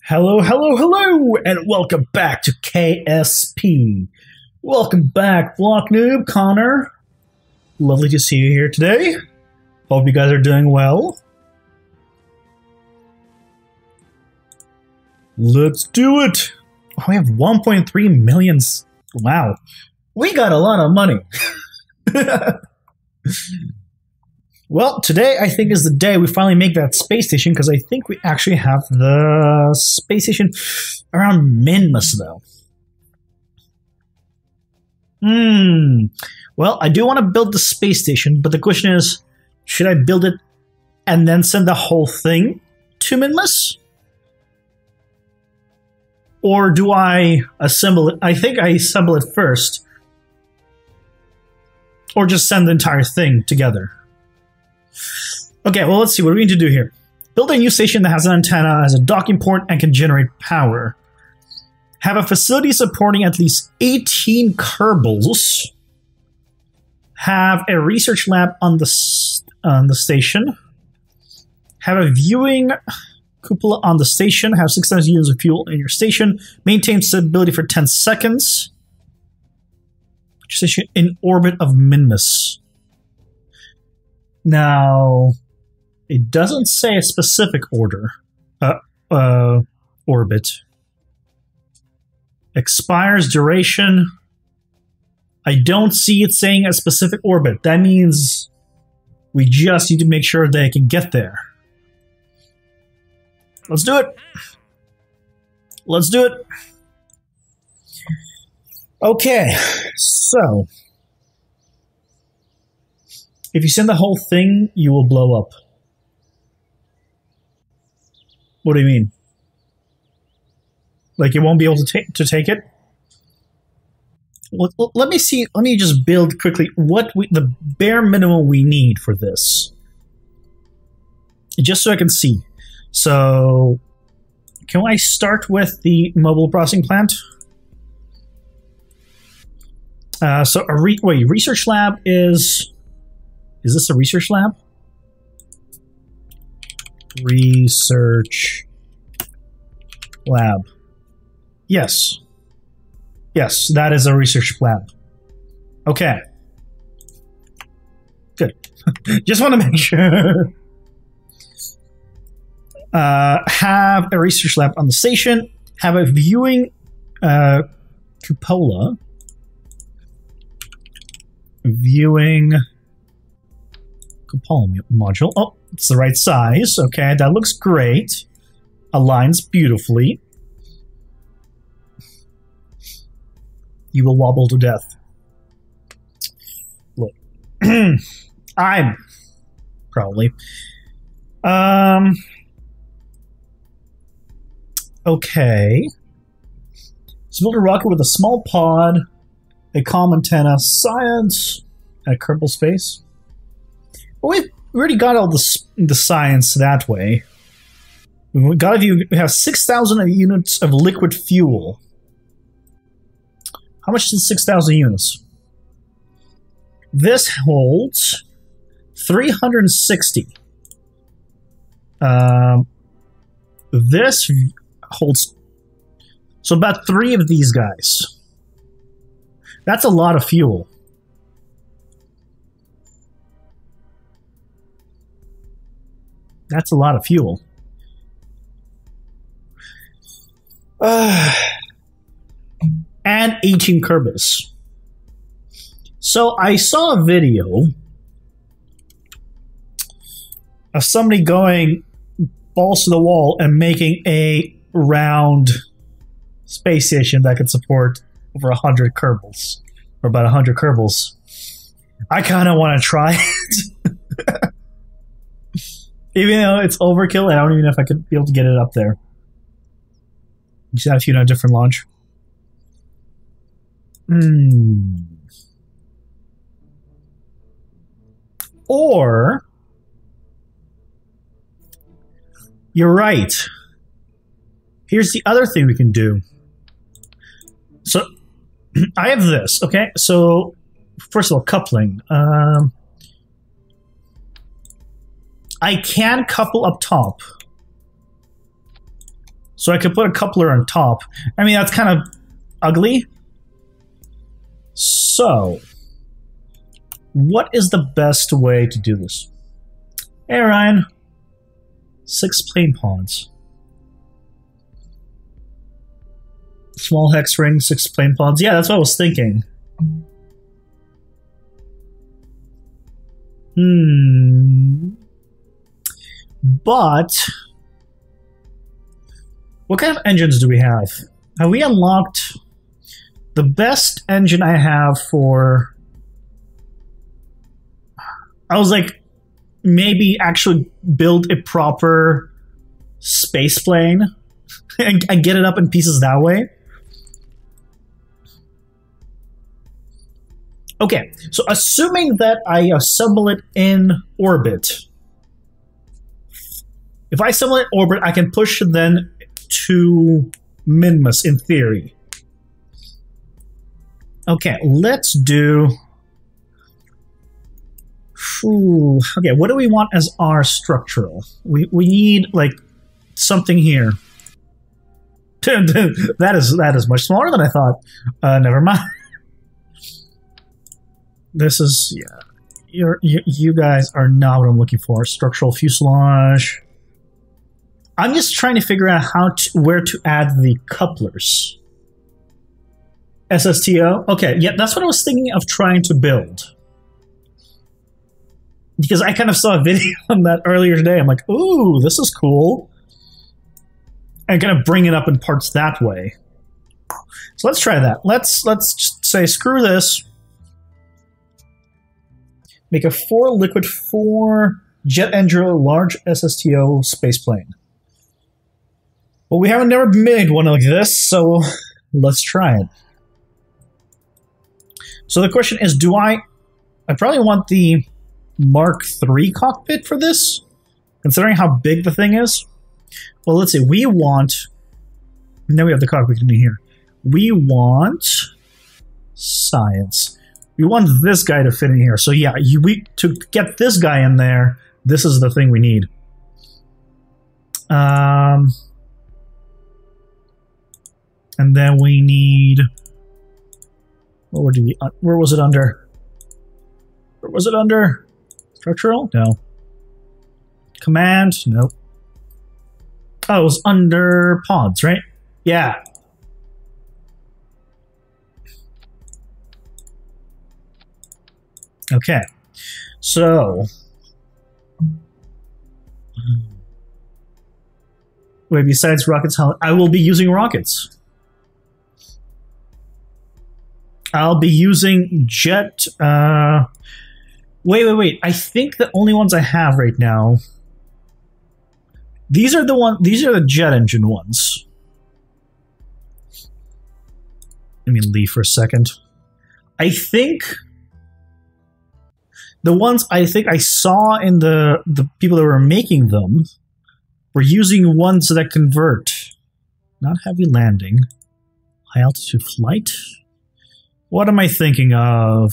Hello, hello, hello, and welcome back to KSP. Welcome back, Block Noob, Connor. Lovely to see you here today. Hope you guys are doing well. Let's do it. Oh, we have 1.3 million. Wow. We got a lot of money. Well, today I think is the day we finally make that space station, because I think we actually have the space station around Minmus, though. Well, I do want to build the space station, but the question is, should I build it and then send the whole thing to Minmus? Or do I assemble it? I think I assemble it first. Or just send the entire thing together. Okay, well, let's see what we need to do here. Build a new station that has an antenna, has a docking port, and can generate power. Have a facility supporting at least 18 Kerbals. Have a research lab on the station. Have a viewing cupola on the station. Have 6,000 units of fuel in your station. Maintain stability for 10 seconds. Station in orbit of Minmus. Now, it doesn't say a specific orbit. Expires duration. I don't see it saying a specific orbit. That means we just need to make sure they can get there. Let's do it. Let's do it. Okay, so if you send the whole thing, you will blow up. What do you mean? Like you won't be able to take it? Let me see. Let me just build quickly what the bare minimum we need for this, just so I can see. So, can I start with the mobile processing plant? So research lab is this a research lab? Research lab. Yes. Yes, that is a research lab. Okay. Good. Just want to make sure. Have a research lab on the station. Have a viewing cupola. Viewing cupola module. Oh, it's the right size. Okay, that looks great. Aligns beautifully. You will wobble to death. Look. I'm probably. Okay. So build a rocket with a small pod, a comm antenna, science, and a Kerbal space. Well, we've already got all the science that way. We have 6,000 units of liquid fuel. How much is 6,000 units? This holds 360. This holds so about 3 of these guys. That's a lot of fuel. That's a lot of fuel. And 18 Kerbals. So I saw a video of somebody going balls to the wall and making a round space station that could support over 100 Kerbals, or about 100 Kerbals. I kind of want to try it. Even though it's overkill, I don't even know if I could be able to get it up there. Just have to, a different launch. Or, you're right. Here's the other thing we can do. So, I have this, okay? So, first of all, coupling. I can couple up top. So I could put a coupler on top. I mean, that's kind of ugly. So, what is the best way to do this? Hey, Ryan. 6 plane pods. Small hex ring, 6 plane pods. Yeah, that's what I was thinking. But what kind of engines do we have? Have we unlocked the best engine I have for... I was like, maybe actually build a proper space plane and get it up in pieces that way. Okay, so assuming that I assemble it in orbit, if I assemble it in orbit, I can push it then to Minmus in theory. Okay, let's do... okay, what do we want as our structural? We need, like, something here. that is much smaller than I thought. Never mind. This is, yeah, you guys are not what I'm looking for. Structural fuselage. I'm just trying to figure out where to add the couplers. SSTO? Okay, yeah, that's what I was thinking of trying to build. Because I kind of saw a video on that earlier today. I'm like, ooh, this is cool. And kind of bring it up in parts that way. So let's try that. Let's just say, screw this. Make a 4 liquid, 4 jet engine, large SSTO spaceplane. Well, we haven't never made one like this, so let's try it. So the question is, do I probably want the Mark III cockpit for this, considering how big the thing is? Well, let's see. We want... Now we have the cockpit in here. We want... Science. We want this guy to fit in here. So yeah, to get this guy in there, this is the thing we need. And then we need... where was it under? Where was it under? Structural? No. Command? Nope. Oh, it was under pods, right? Yeah. Okay. So... wait, besides rockets, I will be using rockets. I'll be using jet... Wait. I think the only ones I have right now... These are the jet engine ones. Let me leave for a second. I think... the ones I think I saw in the people that were making them were using ones that convert. Not heavy landing. High altitude flight? What am I thinking of?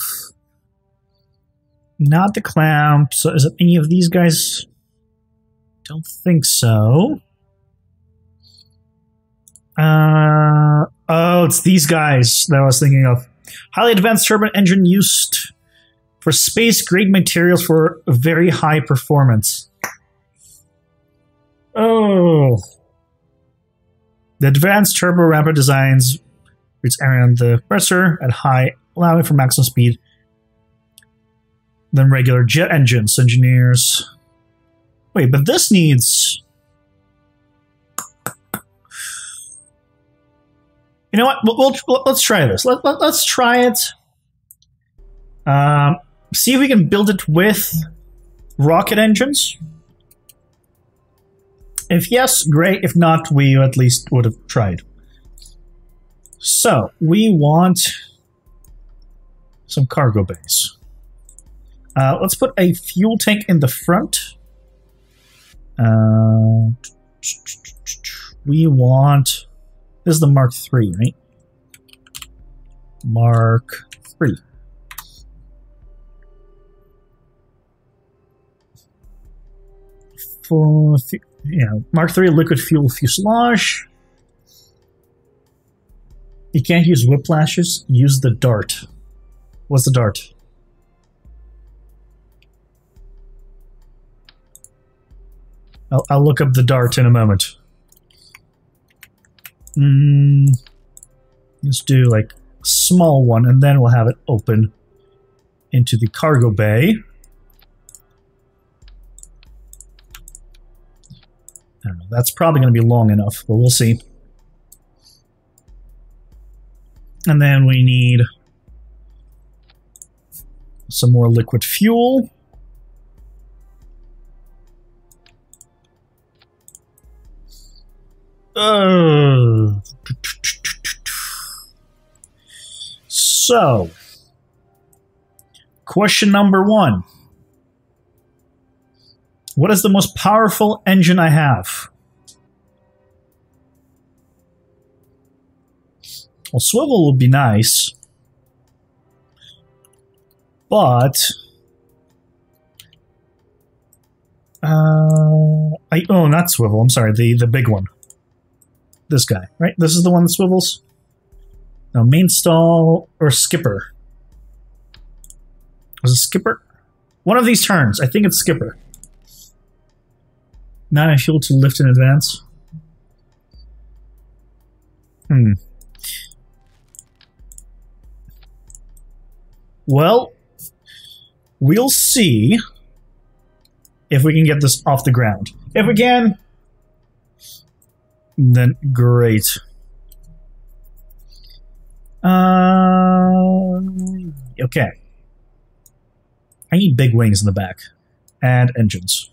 Not the clamp. So is it any of these guys? Don't think so. Oh, it's these guys that I was thinking of. Highly advanced turbine engine used for space-grade materials for very high performance. Oh. The advanced turbo ramper designs its around the compressor at high, allowing for maximum speed than regular jet engines. Engineers. Wait, but this needs... You know what? Let's try this. Let's try it. See if we can build it with rocket engines. If yes, great. If not, we at least would have tried. So, we want some cargo bays. Let's put a fuel tank in the front. We want... This is the Mark III, right? Mark III. Mark III liquid fuel fuselage. You can't use whiplashes. Use the dart. What's the dart? I'll look up the dart in a moment. Let's do like a small one, and then we'll have it open into the cargo bay. I don't know. That's probably going to be long enough, but we'll see. And then we need some more liquid fuel. So, question number 1. What is the most powerful engine I have? Well, swivel would be nice. But... oh, not swivel. I'm sorry. The big one. This guy, right? This is the one that swivels? No, main stall or skipper. Was it skipper? One of these turns. I think it's skipper. 9 fuel to lift in advance. Well, we'll see if we can get this off the ground. If we can, then great. Okay. I need big wings in the back. And engines.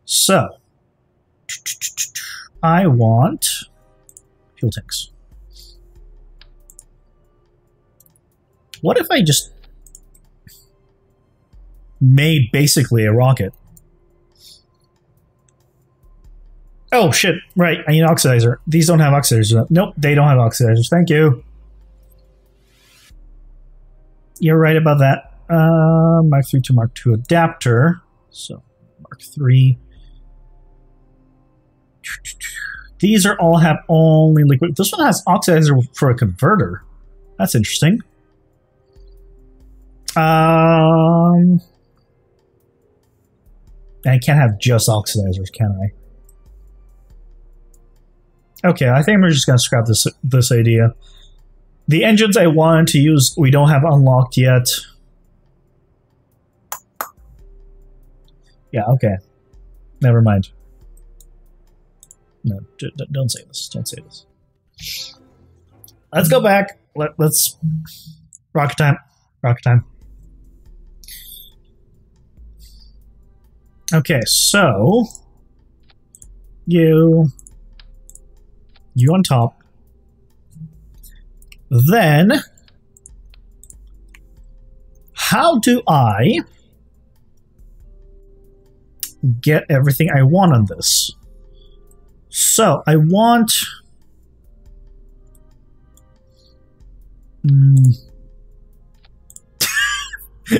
So, I want fuel tanks. What if I just made basically a rocket? Oh shit, right, I need an oxidizer. These don't have oxidizers. Nope, they don't have oxidizers. Thank you. You're right about that. Mark 3 to Mark 2 adapter. So, Mark 3. These are all have only liquid. This one has oxidizer for a converter. That's interesting. I can't have just oxidizers, can I? Okay, I think we're just gonna scrap this idea. The engines I wanted to use, we don't have unlocked yet. Yeah, okay. Never mind. No, don't say this. Don't say this. Let's go back. Let's... Rocket time. Rocket time. Okay, so... You on top. Then... How do I... get everything I want on this? So, I want...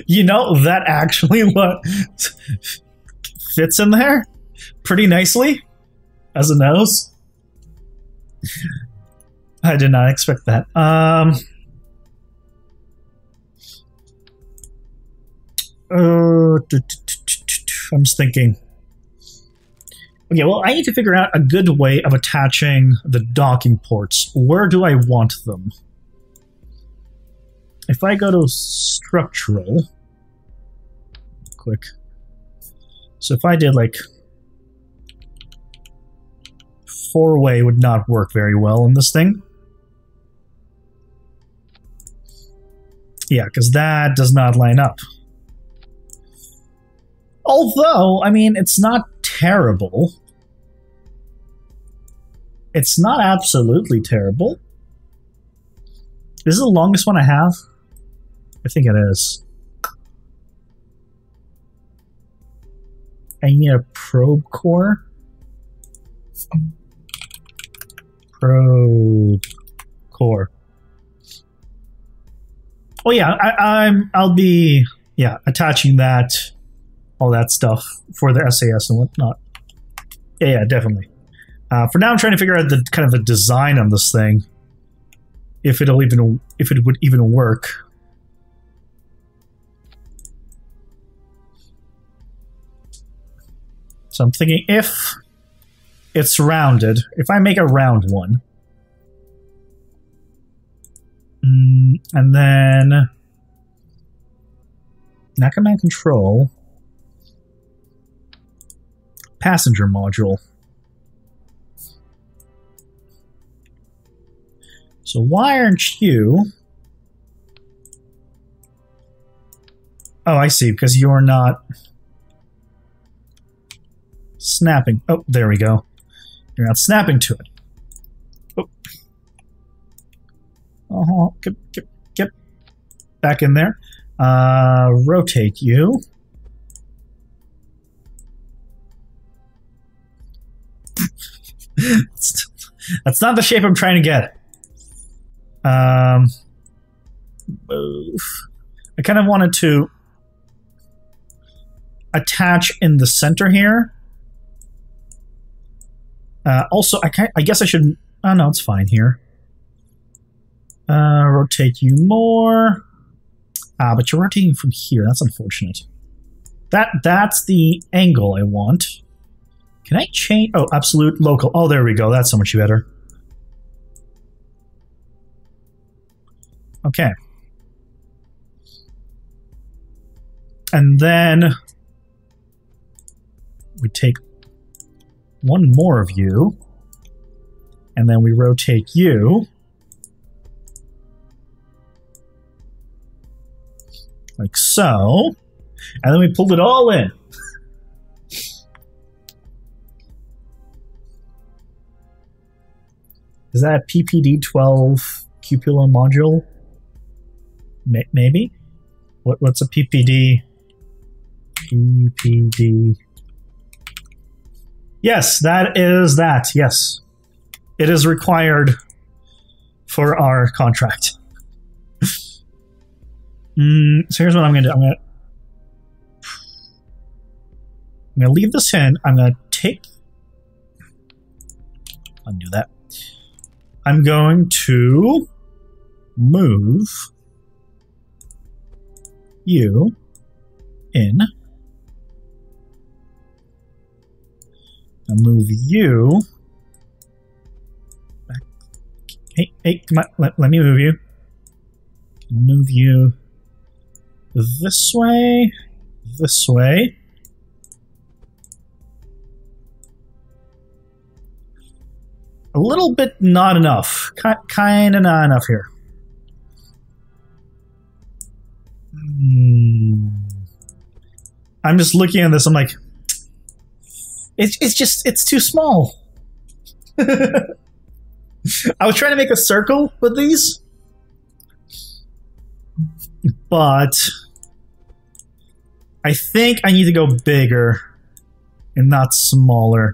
You know, that actually fits in there pretty nicely as a nose. I did not expect that. I'm just thinking. Okay, well, I need to figure out a good way of attaching the docking ports. Where do I want them? If I go to structural, quick. So if I did like 4-way would not work very well in this thing. Yeah, because that does not line up. Although, I mean, it's not terrible. It's not absolutely terrible. This is the longest one I have. I think it is. I need a probe core. Probe core. Oh yeah, I'll be attaching that, all that stuff for the SAS and whatnot. Yeah, definitely. For now, I'm trying to figure out the kind of the design on this thing. if it would even work. So I'm thinking if it's rounded, if I make a round one, and then not command control, passenger module. So why aren't you? Oh, I see, because you're not snapping. Oh, there we go. You're not snapping to it. Oh. Get back in there. Rotate you. That's not the shape I'm trying to get. Move. I kind of wanted to attach in the center here. Also, I guess I should... Oh, no, it's fine here. Rotate you more. But you're rotating from here. That's unfortunate. That's the angle I want. Can I change? Oh, absolute local. Oh, there we go. That's so much better. Okay. And then we take one more of you, and then we rotate you. Like so. And then we pulled it all in. Is that a PPD-12 cupola module? Maybe? What's a PPD? PPD. Yes, that is that. Yes. It is required for our contract. So here's what I'm going to do. I'm going to leave this in. I'm going to take... Undo that. I'm going to move you in. I'll move you back. Hey, come on. Let me move you. Move you this way, this way. A little bit not enough. Kind of not enough here. I'm just looking at this. I'm like, it's too small. I was trying to make a circle with these, but I think I need to go bigger and not smaller.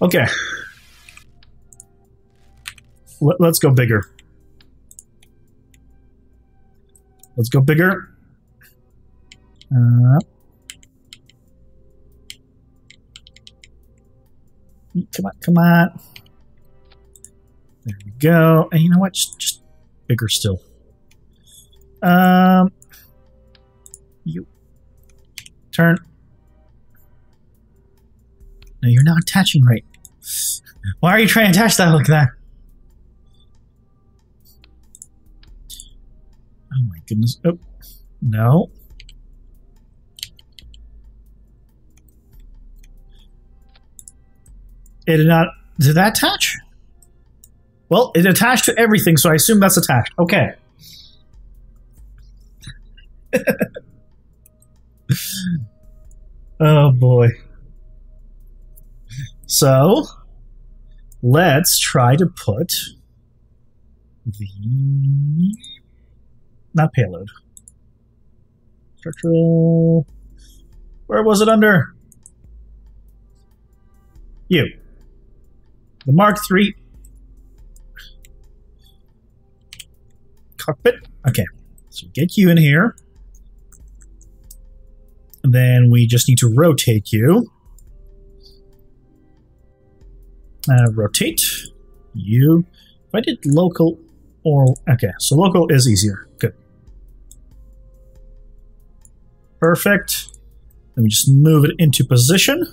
Okay. Let's go bigger. Let's go bigger. Come on. There we go. And you know what? Just bigger still. You turn. No, you're not attaching right. Why are you trying to attach that like that? Oh my goodness. Oh, no. It did not... Did that attach? Well, it attached to everything, so I assume that's attached. Okay. Oh boy. So, let's try to put the... Not payload. Structural... Where was it under? You. The Mark III. Cockpit. Okay. So get you in here. And then we just need to rotate you. Rotate you If I did local or... Okay, so local is easier. Good. Perfect. Let me just move it into position.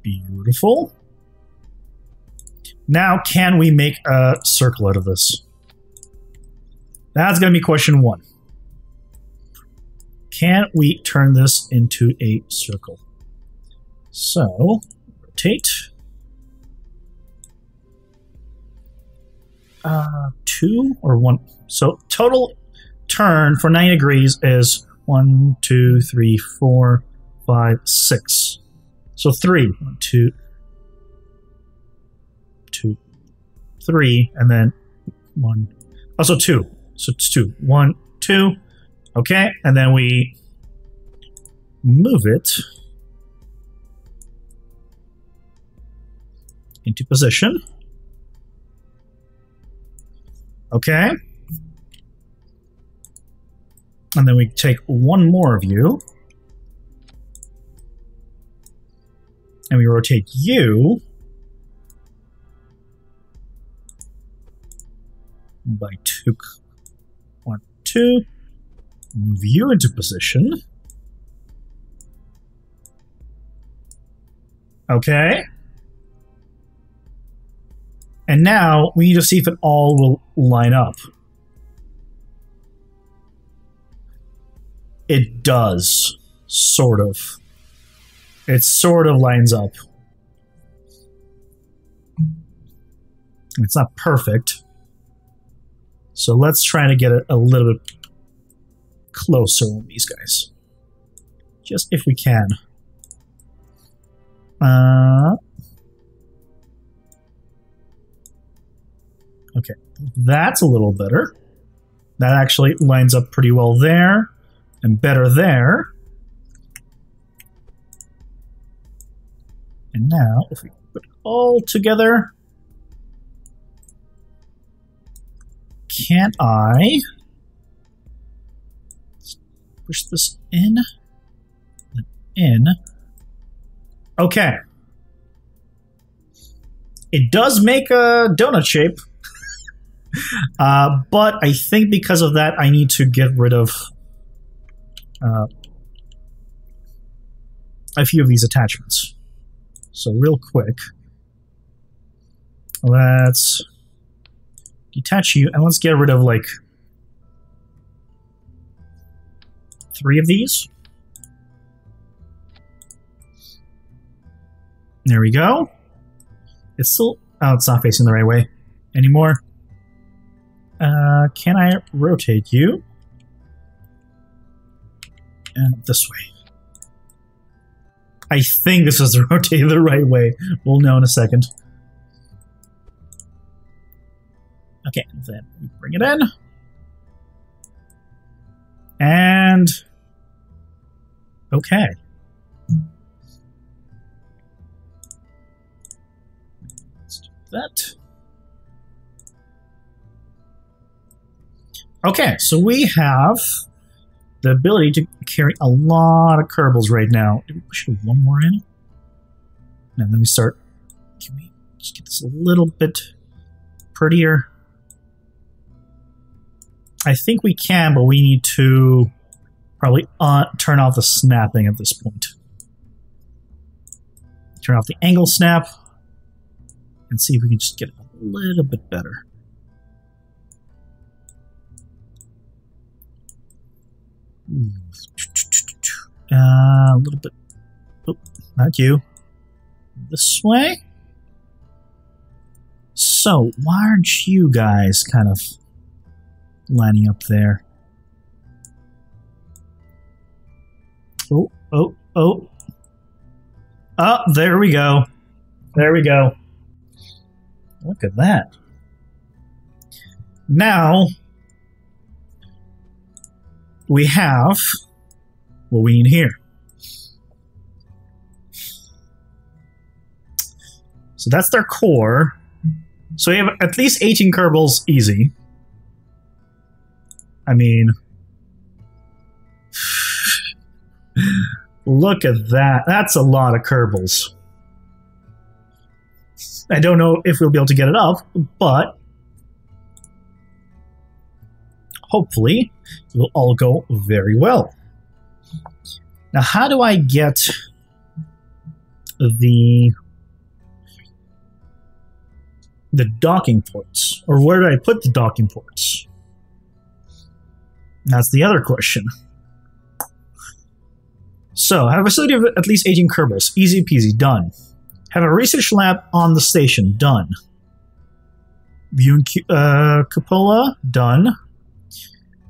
Beautiful. Now, can we make a circle out of this? That's going to be question 1. Can we turn this into a circle? So, rotate. 2 or 1. So, total turn for 90 degrees is 1, 2, 3, 4, 5, 6. So 3. 1, 2, 2, 3, and then 1. Also 2. So it's 2. 1, 2. Okay, and then we move it into position. Okay. And then we take one more of you. And we rotate you by 2. 1, 2. Move you into position. Okay. And now we need to see if it all will line up. It does. Sort of. It sort of lines up. It's not perfect. So let's try to get it a little bit closer on these guys. Just if we can. Okay, that's a little better. That actually lines up pretty well there, and better there. And now, if we put it all together, can I push this in? In. Okay. It does make a donut shape. But I think because of that, I need to get rid of a few of these attachments. So real quick, let's detach you, and let's get rid of like 3 of these. There we go. It's still... Oh, it's not facing the right way anymore. Can I rotate you? And this way. I think this is rotated the right way. We'll know in a second. Okay, then we bring it in. And... Okay. Let's do that. Okay, so we have the ability to carry a lot of Kerbals right now. Did we push one more in? Now let me start. Can we just get this a little bit prettier? I think we can, but we need to probably turn off the snapping at this point. Turn off the angle snap and see if we can just get it a little bit better. A little bit. Oh, not you. This way. So, why aren't you guys kind of lining up there? Oh, oh, oh. Oh, there we go. There we go. Look at that. Now, we have what we need here. So that's their core. So we have at least 18 Kerbals easy. I mean... Look at that. That's a lot of Kerbals. I don't know if we'll be able to get it up, but hopefully it will all go very well. Now, how do I get the docking ports? Or where do I put the docking ports? That's the other question. So, have a facility of at least 18 Kerbals. Easy peasy, done. Have a research lab on the station, done. Viewing cupola, done.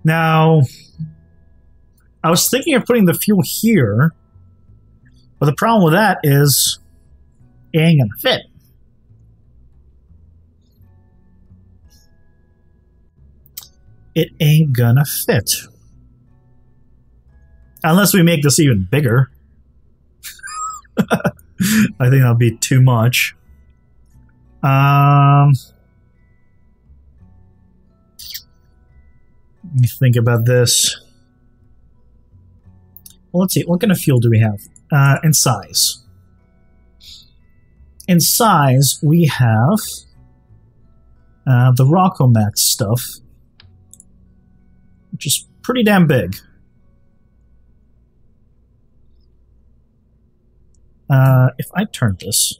Now, I was thinking of putting the fuel here, but the problem with that is it ain't gonna fit. It ain't gonna fit. Unless we make this even bigger. I think that'll be too much. Let me think about this. Well, let's see. What kind of fuel do we have? In size. In size, we have the Rockomax stuff, which is pretty damn big. If I turn this,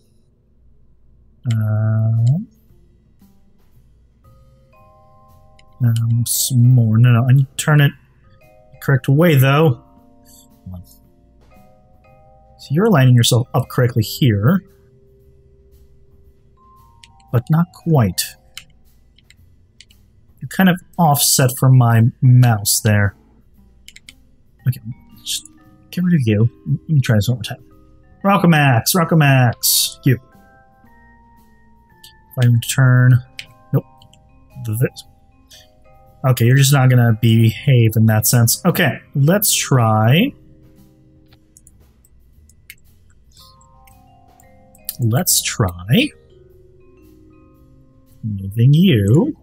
some more. No, I need to turn it the correct way, though. Come on. So you're lining yourself up correctly here, but not quite. You're kind of offset from my mouse there. Okay, just get rid of you. Let me try this one more time. Rockomax, Rockomax, you. If I turn, nope, this. Okay, you're just not gonna behave in that sense. Okay, let's try. Let's try moving you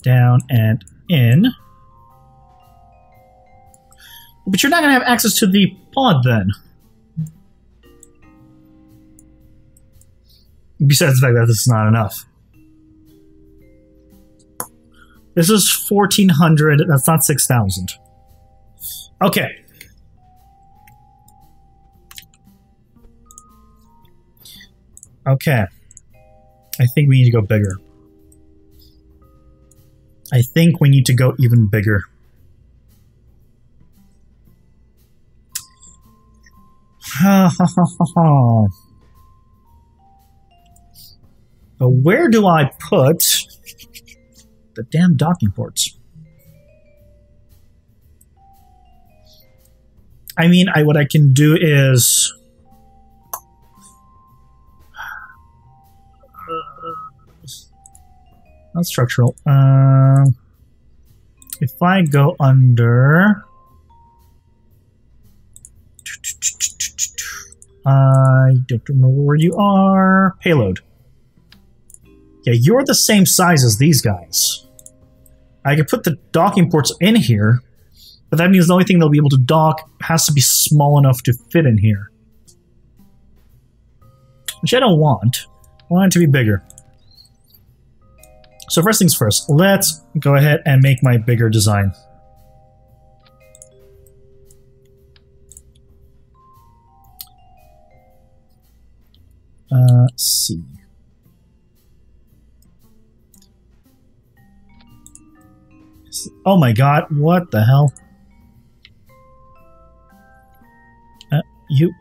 down and in. But you're not going to have access to the pod then. Besides the fact that this is not enough. This is 1,400. That's not 6,000. Okay. Okay. I think we need to go bigger. I think we need to go even bigger. But where do I put the damn docking ports? I mean, what I can do is not structural. If I go under, I don't remember where you are. Payload. Yeah, you're the same size as these guys. I could put the docking ports in here, but that means the only thing they'll be able to dock has to be small enough to fit in here. Which I don't want. I want it to be bigger. So first things first, let's go ahead and make my bigger design. C. Oh my god, what the hell? You.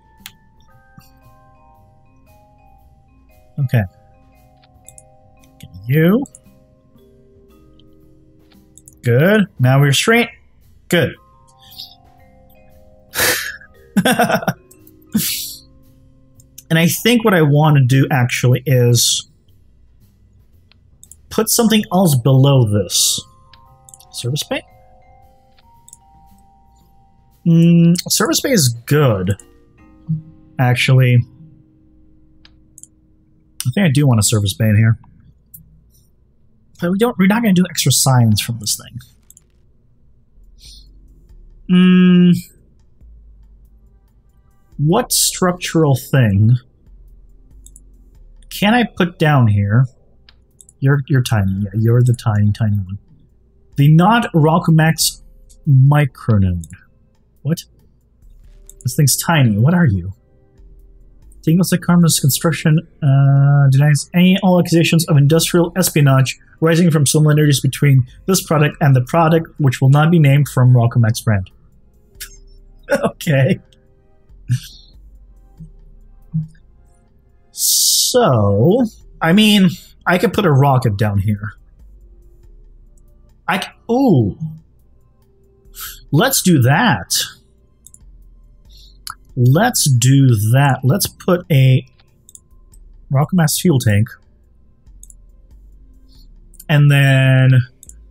Okay. You. Good. Now we're straight. Good. And I think what I want to do actually is put something else below this. Service bay? Service bay is good. Actually, I think I do want a service bay in here. But we're not going to do extra science from this thing. What structural thing can I put down here? You're tiny. Yeah, you're the tiny one. The not Rockomax micronode. What? This thing's tiny. What are you? Tingles like Karma's construction denies any all accusations of industrial espionage rising from similarities between this product and the product which will not be named from Rockomax brand. Okay. So, I mean, I could put a rocket down here. Ooh. Let's do that. Let's do that. Let's put a Rockomax fuel tank. And then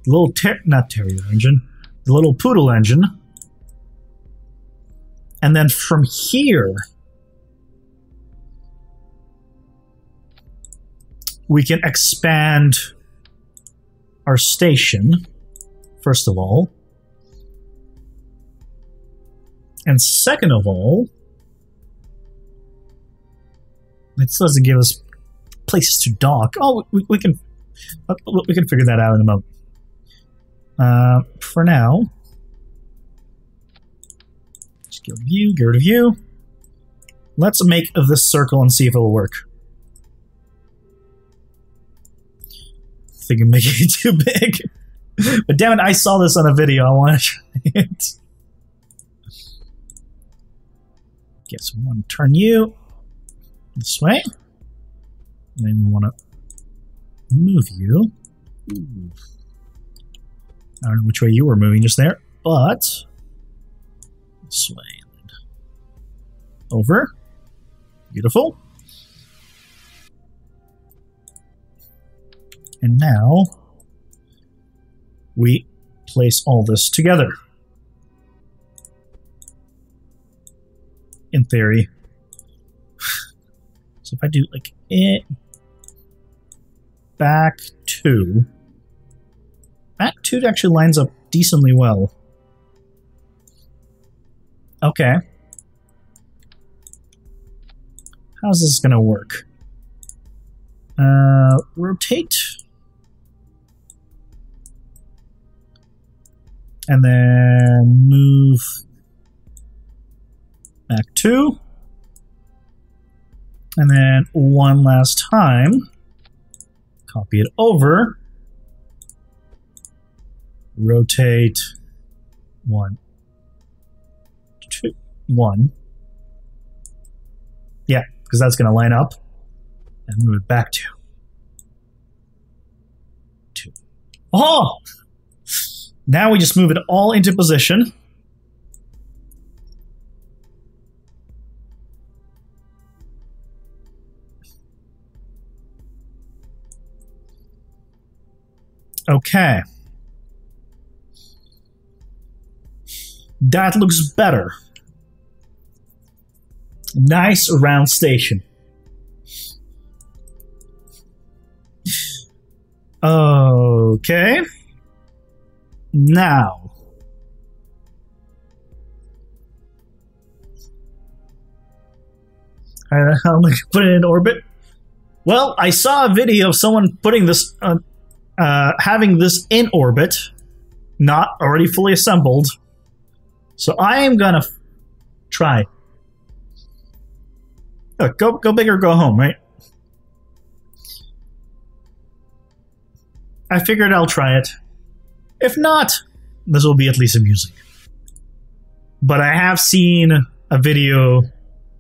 the little not Terrier engine, the little Poodle engine. And then from here, we can expand our station, first of all. And second of all, it still doesn't give us places to dock. Oh, we can figure that out in a moment. For now, just get rid of you. Let's make this circle and see if it will work. I think I'm making it too big. But damn it, I saw this on a video. I want to try it. Okay, so we want to turn you this way. And then we want to move you. Ooh. I don't know which way you were moving just there, but this way. Over. Beautiful. And now we place all this together. In theory. So if I do like it back 2 actually lines up decently well. Okay. How's this gonna work? Rotate. And then move back 2. And then one last time. Copy it over. Rotate 1, 2, 1. Yeah, because that's going to line up. And move it back 2. 2. Oh! Now we just move it all into position. Okay. That looks better. Nice round station. Okay. Now. How am I going to put it in orbit? Well, I saw a video of someone putting this, having this in orbit, not already fully assembled. So I am gonna try. Look, go big or go home, right? I figured I'll try it. If not, this will be at least amusing. But I have seen a video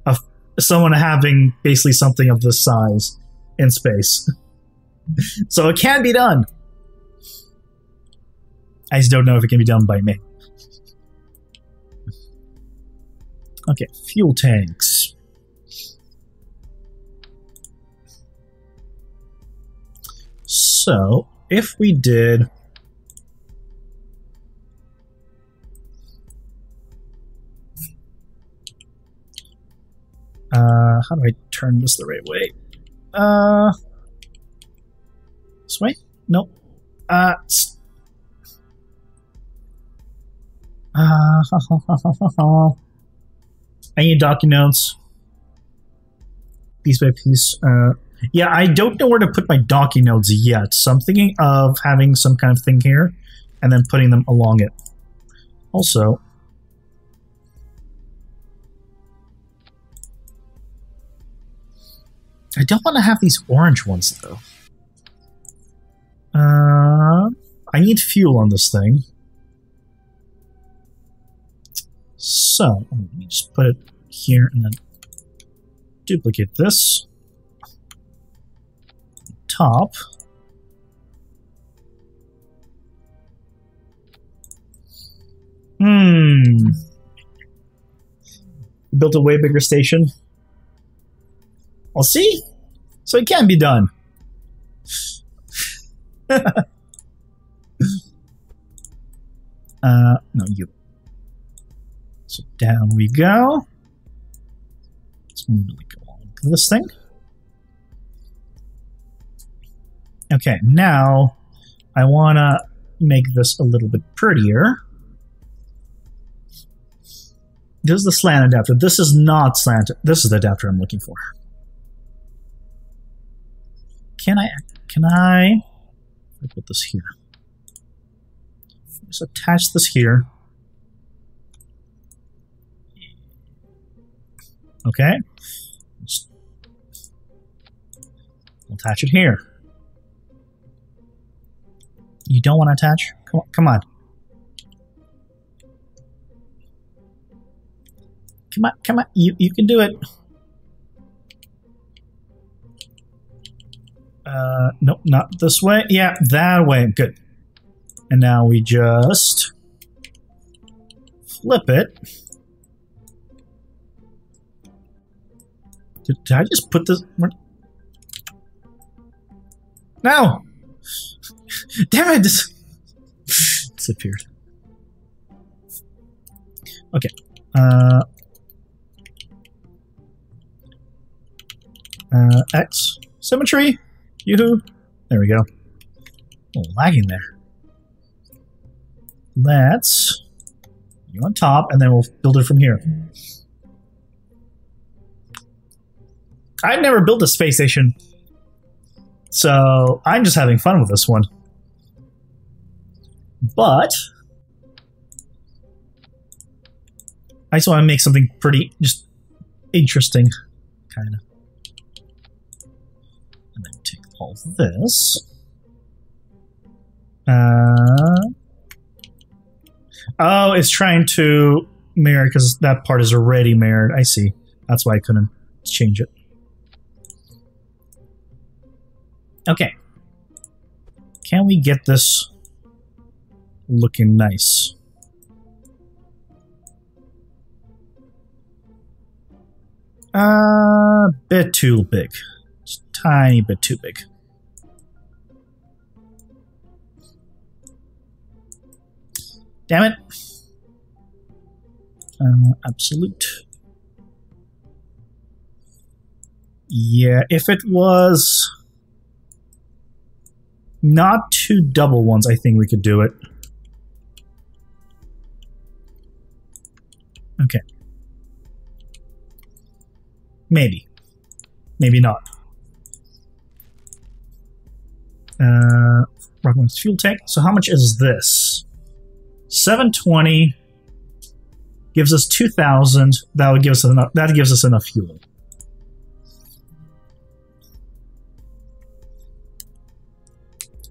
of someone having basically something of this size in space. So it can be done. I just don't know if it can be done by me. Okay, fuel tanks. So, if we did... how do I turn this the right way? This way? Nope. I need docking nodes. Piece by piece. Yeah, I don't know where to put my docking nodes yet, so I'm thinking of having some kind of thing here and then putting them along it. Also, I don't want to have these orange ones, though. I need fuel on this thing. So, let me just put it here and then duplicate this. Top. Built a way bigger station. I'll see. So it can be done. No, you. So down we go. Let's move like along this thing. Okay, now I want to make this a little bit prettier. This is the slant adapter. This is not slant. This is the adapter I'm looking for. Can I put this here? Just attach this here. Okay. Just attach it here. You don't want to attach? Come on. Come on. You can do it. Nope, not this way. Yeah, that way. Good. And now we just flip it. Did I just put this? No! Damn it! This disappeared. Okay. X. Symmetry. Yoo-hoo. There we go. Oh, lagging there. Let's you on top, and then we'll build it from here. I've never built a space station, so I'm just having fun with this one. But I just want to make something pretty, just interesting, kind of. And then take all this. Oh, it's trying to mirror because that part is already mirrored. I see. That's why I couldn't change it. Okay. Can we get this looking nice? Bit too big. Just a tiny bit too big. Damn it. Absolute. Yeah, if it was not two double ones, I think we could do it. Okay. Maybe. Maybe not. Recommends fuel tank. So how much is this? 720 gives us 2,000. That would give us enough. That gives us enough fuel.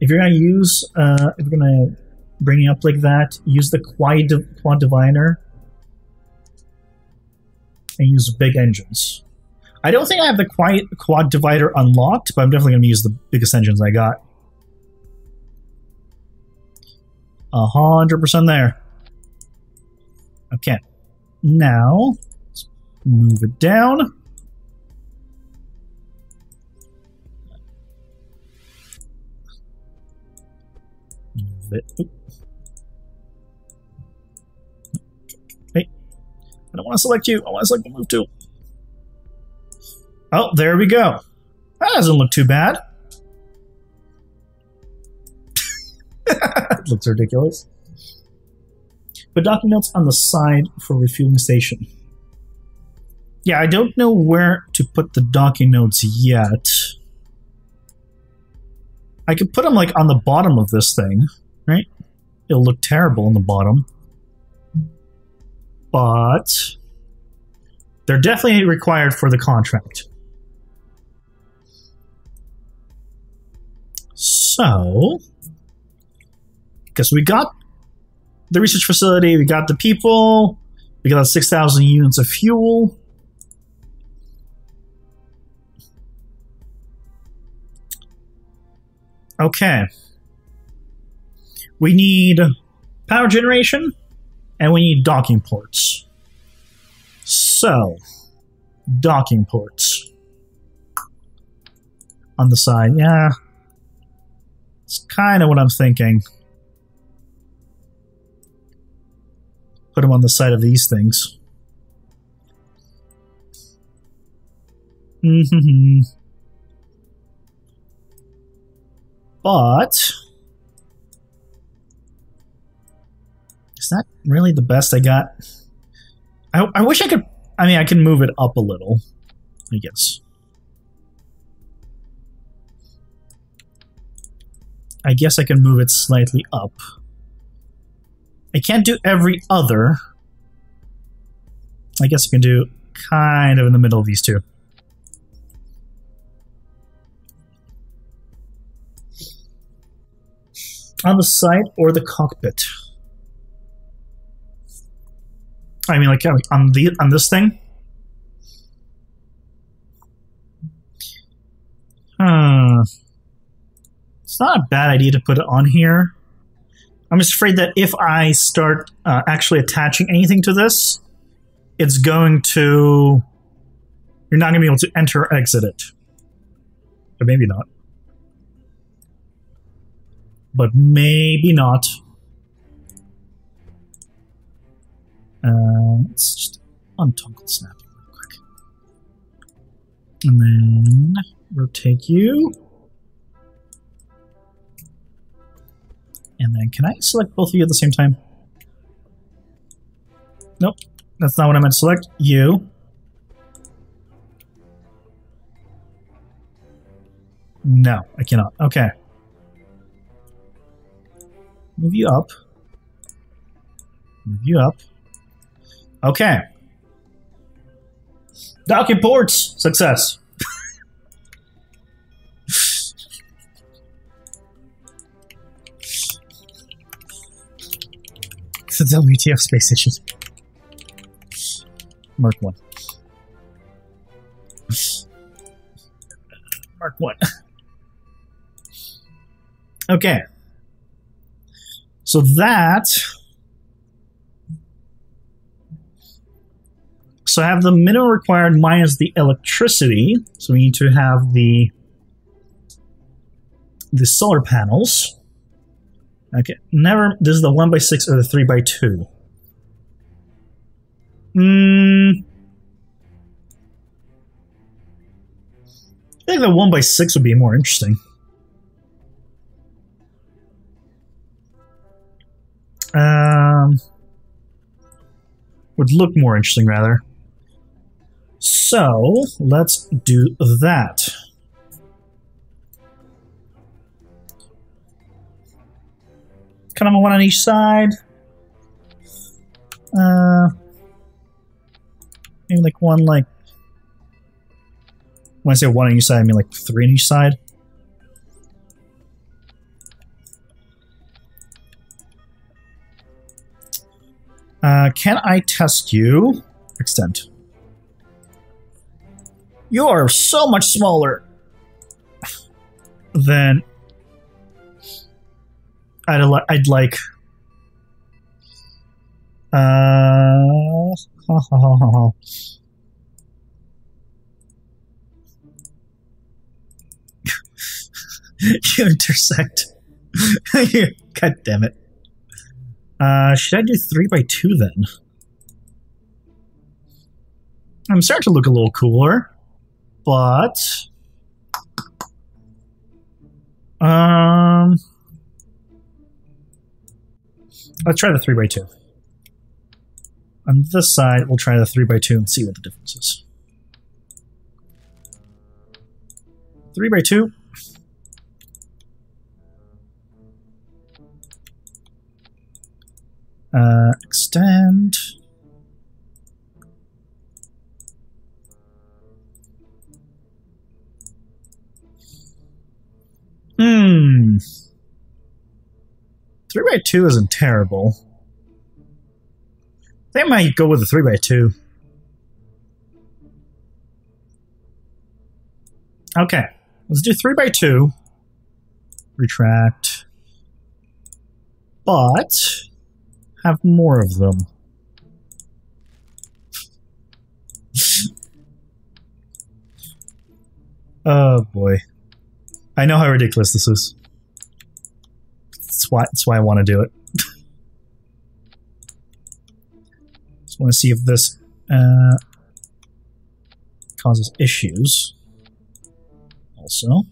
If you're gonna use, if you're gonna bring it up like that, use the quad divider and use big engines. I don't think I have the quad divider unlocked, but I'm definitely gonna use the biggest engines I got. 100% there. Okay. Now, let's move it down. Move it. Oop. Hey. I don't want to select you. I want to select the move tool. Oh, there we go. That doesn't look too bad. It looks ridiculous. Put docking notes on the side for refueling station. Yeah, I don't know where to put the docking notes yet. I could put them like on the bottom of this thing, right? It'll look terrible on the bottom. But they're definitely required for the contract. So, because we got the research facility, we got the people, we got 6,000 units of fuel. Okay. We need power generation, and we need docking ports. So, docking ports. On the side, yeah. It's kind of what I'm thinking. Put them on the side of these things. But is that really the best I got? I wish I could. I mean, I can move it up a little, I guess. I guess I can move it slightly up. I can't do every other. I guess I can do kind of in the middle of these two. On the side or the cockpit? I mean, like on this thing. It's not a bad idea to put it on here. I'm just afraid that if I start actually attaching anything to this, it's going to. You're not going to be able to enter or exit it. But maybe not. But maybe not. Let's just untoggle snapping real quick. And then rotate you. And then can I select both of you at the same time? Nope. That's not what I meant to select. You. No, I cannot. Okay. Move you up. Move you up. Okay. Docking ports. Success. It's the WTF space station. Mark 1. Mark 1. Okay. So that... So I have the minimum required minus the electricity. So we need to have the solar panels. Okay, never. This is the 1x6 or the 3x2. I think the 1x6 would be more interesting. Would look more interesting, rather. So, let's do that. Kind of one on each side. Maybe like one, like... When I say one on each side, I mean like 3 on each side. Can I test you? Extent. You are so much smaller than I'd like. You intersect. God damn it. Should I do 3x2 then? I'm starting to look a little cooler, but let's try the 3x2. on this side, we'll try the 3x2 and see what the difference is. 3x2. Extend. Hmm. 3x2 isn't terrible. They might go with the 3x2. Okay, let's do 3x2. Retract. But have more of them. Oh boy. I know how ridiculous this is. That's why I want to do it. Just want to see if this causes issues. Also.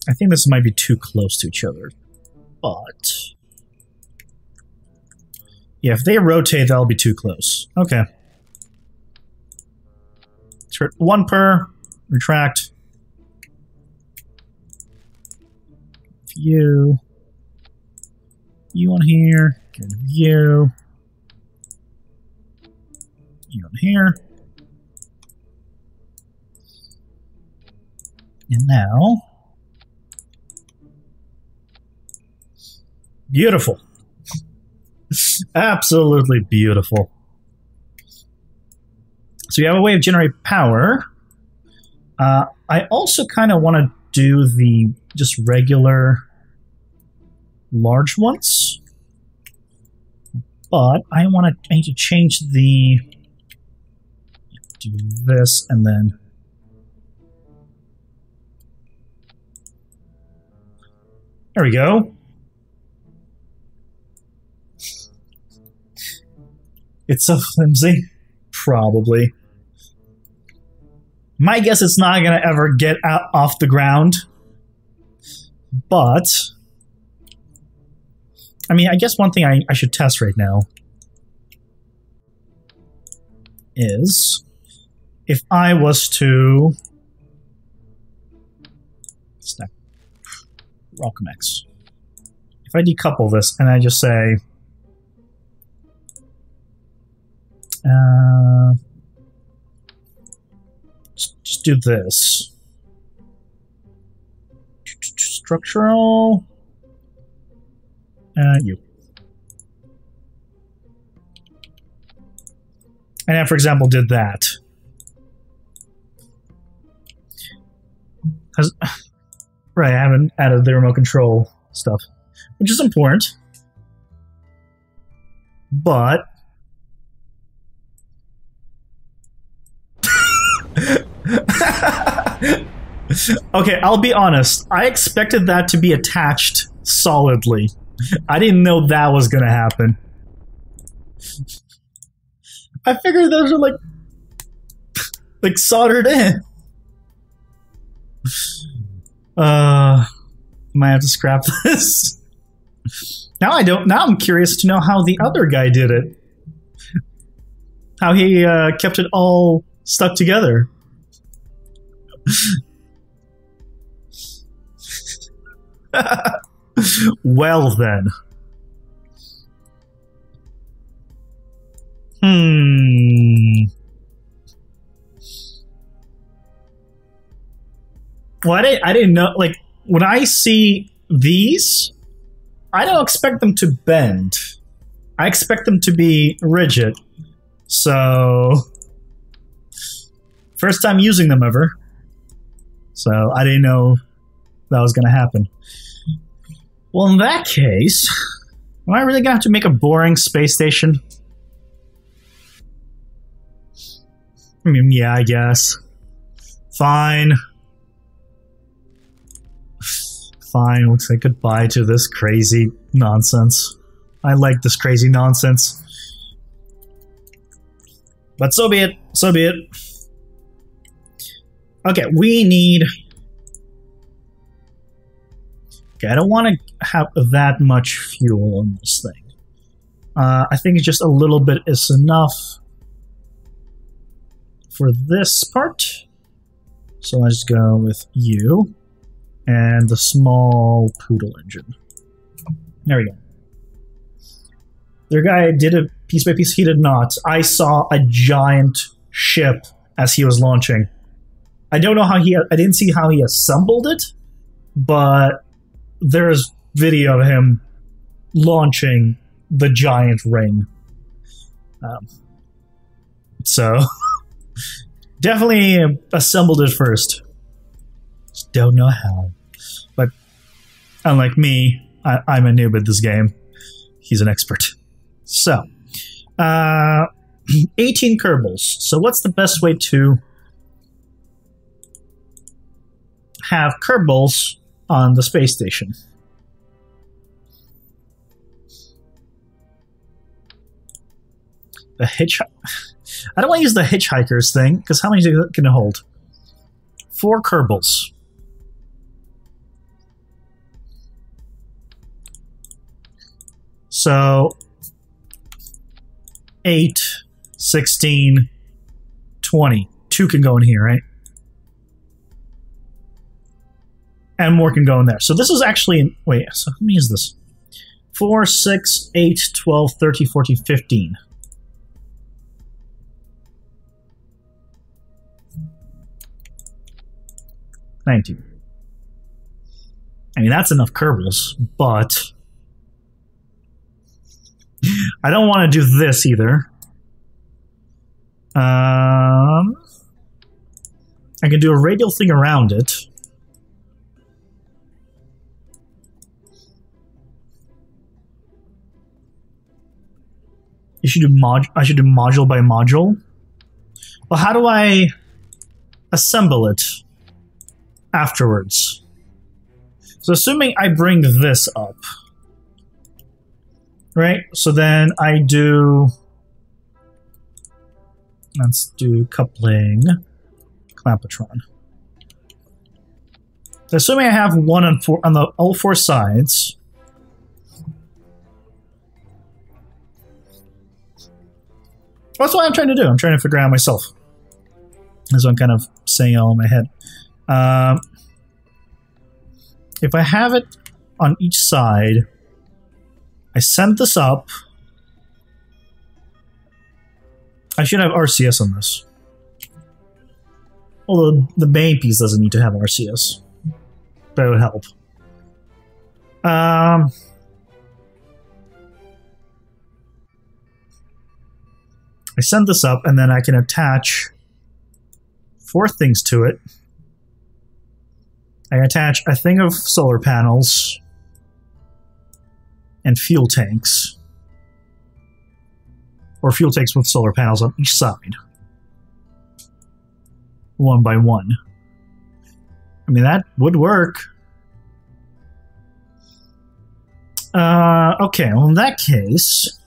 I think this might be too close to each other, but yeah, if they rotate, that'll be too close. Okay. One per, retract. View. You on here, get a view. You on here. And now, beautiful. Absolutely beautiful. So you have a way of generating power. I also kind of want to do the just regular large ones, but I need to change the, do this and then there we go. It's so flimsy. Probably. My guess it's not going to ever get out off the ground. But I mean, I guess one thing I should test right now is if I was to snap Rockmax. If I decouple this and I just say just do this. Structural. You. And I, for example, did that. Right, I haven't added the remote control stuff, which is important. But okay, I'll be honest. I expected that to be attached solidly. I didn't know that was gonna happen. I figured those are like soldered in. Might have to scrap this. Now I don't. Now I'm curious to know how the other guy did it. How he kept it all stuck together. Well then. Well, I didn't know, like, when I see these, I don't expect them to bend. I expect them to be rigid. So, first time using them ever. So, I didn't know that was going to happen. Well, in that case, am I really going to have to make a boring space station? I mean, yeah, I guess. Fine. Fine, we'll say goodbye to this crazy nonsense. I like this crazy nonsense. But so be it. So be it. Okay, we need... Okay, I don't want to have that much fuel on this thing. I think just a little bit is enough for this part. So let's go with you and the small poodle engine. There we go. The guy did it piece by piece. He did not. I saw a giant ship as he was launching. I don't know how I didn't see how he assembled it, but there's video of him launching the giant ring. So definitely assembled it first. Just don't know how. But unlike me, I'm a noob at this game. He's an expert. So 18 Kerbals. So what's the best way to have Kerbals on the space station? The I don't want to use the hitchhikers thing, because how many can it hold? 4 Kerbals. So 8, 16, 20. 2 can go in here, right? And more can go in there. So this is actually... Wait, so how many is this? 4, 6, 8, 12, 13, 14, 15. 19. I mean, that's enough Kerbals, but I don't want to do this either. I can do a radial thing around it. I should do module by module. Well, how do I assemble it afterwards? So assuming I bring this up, right? So then I do, let's do coupling, clampotron. So assuming I have 1 on 4 on all 4 sides. That's what I'm trying to do. I'm trying to figure out myself. That's what I'm kind of saying all in my head. If I have it on each side, I send this up. I should have RCS on this. Although the main piece doesn't need to have RCS. That would help. I send this up, and then I can attach 4 things to it. I attach a thing of solar panels and fuel tanks. Or fuel tanks with solar panels on each side. 1 by 1. I mean, that would work. Okay, well in that case,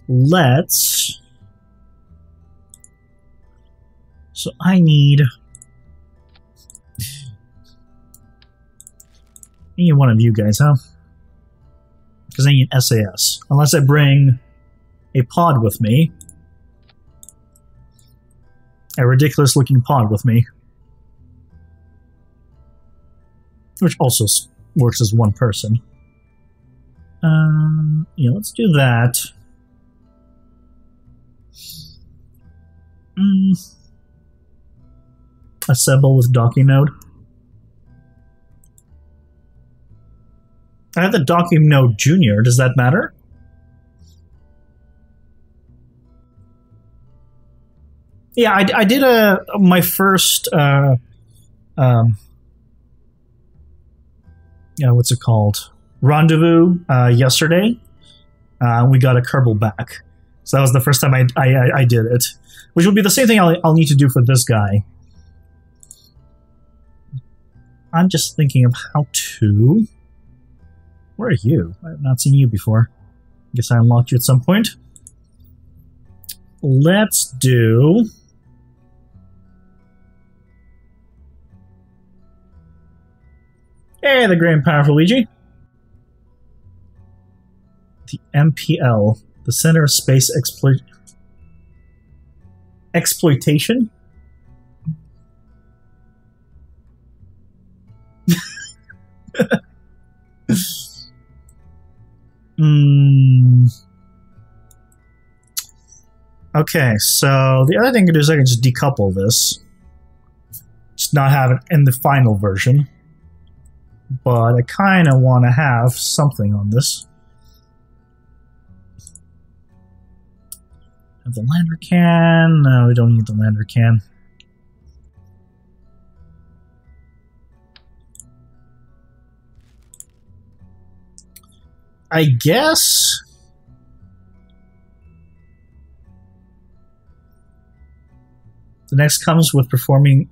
let's... So I need one of you guys, huh? Because I need SAS. Unless I bring a pod with me. A ridiculous looking pod with me. Which also works as 1 person. Yeah, let's do that. Assemble with docking node. I have the docking node junior. Does that matter? Yeah, I did my first what's it called? Rendezvous yesterday. We got a Kerbal back. So that was the first time I did it. Which will be the same thing I'll need to do for this guy. I'm just thinking of how to... Where are you? I have not seen you before. Guess I unlocked you at some point. Let's do... Hey, the great and powerful Luigi. The MPL, the Center of Space Exploitation? Okay, so the other thing I can do is I can just decouple this. Just not have it in the final version. But I kind of want to have something on this. Have the lander can. No, we don't need the lander can. I guess the next comes with performing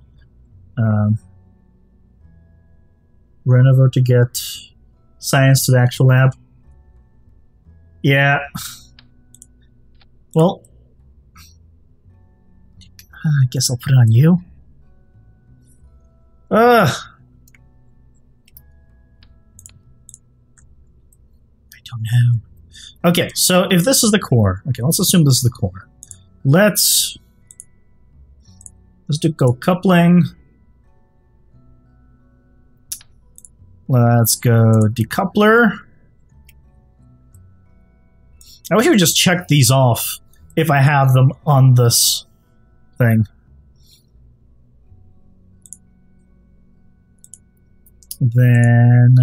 Renovo to get science to the actual lab. Yeah. Well, I guess I'll put it on you. I don't know. Okay, so if this is the core, okay, let's assume this is the core. Let's do go coupling. Let's go decoupler. I wish I would just check these off if I have them on this thing. Then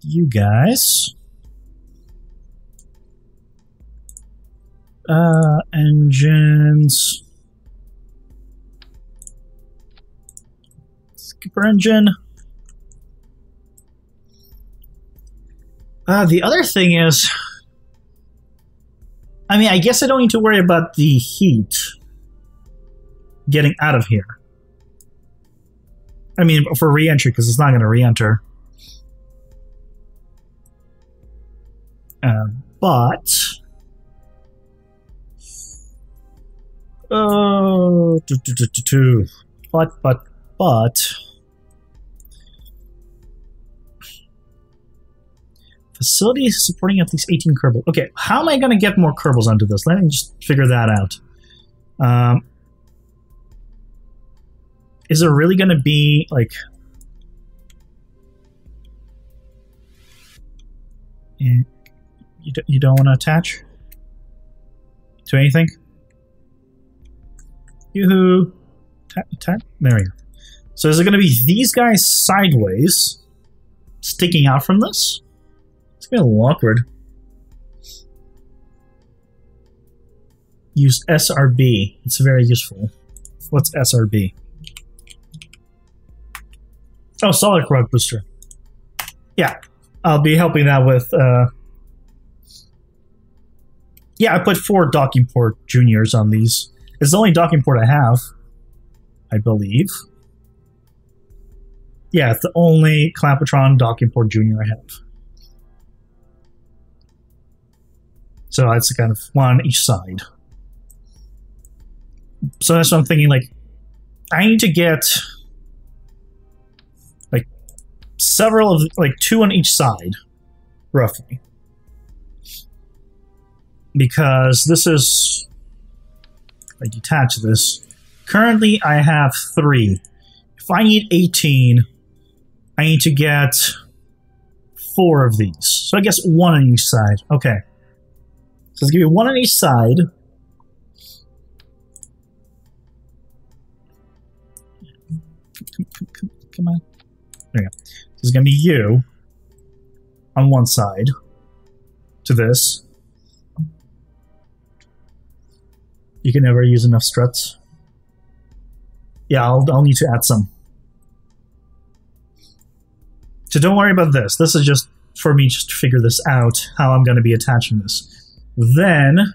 you guys. Engines. Skipper engine. The other thing is, I mean, I guess I don't need to worry about the heat getting out of here. I mean, for re-entry, because it's not going to re-enter. But facility supporting at least 18 Kerbal. Okay, how am I going to get more Kerbals onto this? Let me just figure that out. Is it really going to be like... You don't want to attach to anything? Yoo-hoo! There we go. So is it going to be these guys sideways sticking out from this? It's going to be a little awkward. Use SRB. It's very useful. What's SRB? Oh, solid rug booster. Yeah, I'll be helping that with... Yeah, I put 4 docking port juniors on these. It's the only docking port I have, I believe. Yeah, it's the only Clampotron docking port junior I have. So it's kind of one on each side. So that's what I'm thinking, like, I need to get like several of, like 2 on each side, roughly. Because this is, if I detach this, currently I have 3. If I need 18, I need to get 4 of these. So I guess 1 on each side. Okay. So let's give you 1 on each side. Come on. There you go. So it's going to be you on one side to this. You can never use enough struts. Yeah, I'll need to add some. So don't worry about this. This is just for me just to figure this out, how I'm going to be attaching this. Then...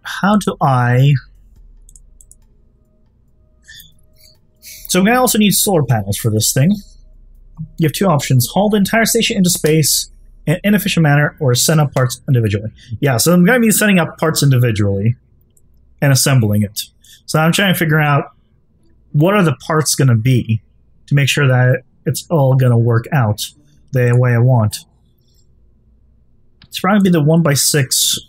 how do I... So I'm going to also need solar panels for this thing. You have 2 options. Haul the entire station into space, in an inefficient manner or send up parts individually. Yeah, so I'm going to be setting up parts individually and assembling it. So I'm trying to figure out what are the parts going to be to make sure that it's all going to work out the way I want. It's probably the 1x6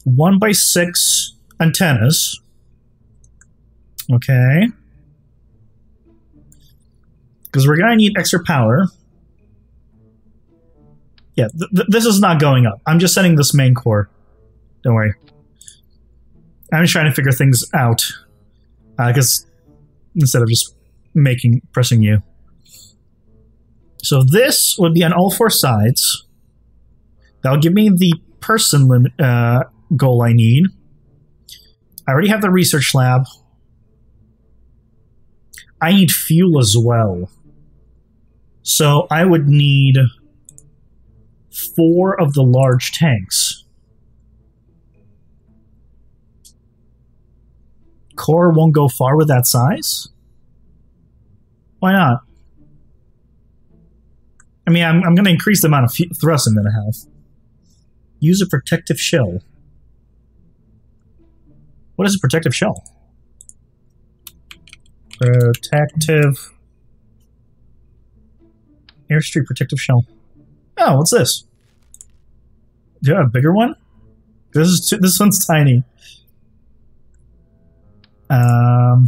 1x6 antennas. Okay. Because we're going to need extra power. Yeah, this is not going up. I'm just setting this main core. Don't worry. I'm just trying to figure things out. Because instead of just pressing U. So this would be on all four sides. That'll give me the person limit, goal I need. I already have the research lab. I need fuel as well. So I would need 4 of the large tanks. Core won't go far with that size? Why not? I mean, I'm going to increase the amount of thrust I'm going to have. Use a protective shell. What is a protective shell? Protective... Airstream protective shell. Oh, what's this? Do you have a bigger one? This one's tiny. How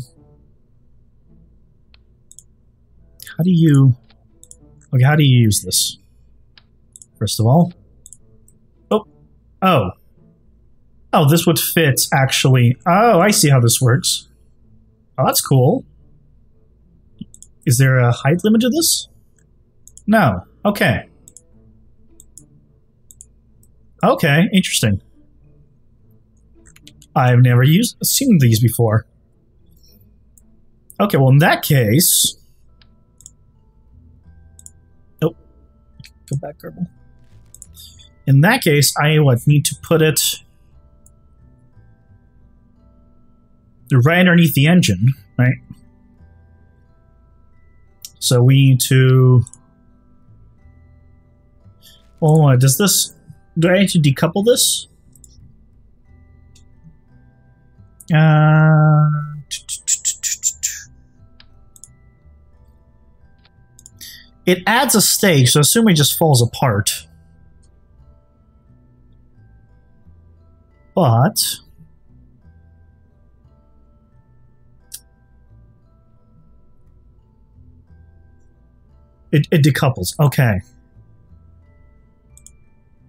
do you... Okay, how do you use this? First of all... Oh, this would fit, actually. Oh, I see how this works. Oh, that's cool. Is there a height limit to this? No. Okay. Okay, interesting. I've never seen these before. Okay, well, in that case... Oh. Go back, Kerbal. In that case, I need to put it right underneath the engine, right? So we need to... Oh, does this... Do I need to decouple this? It adds a stage, so assume it just falls apart. But... It decouples. Okay.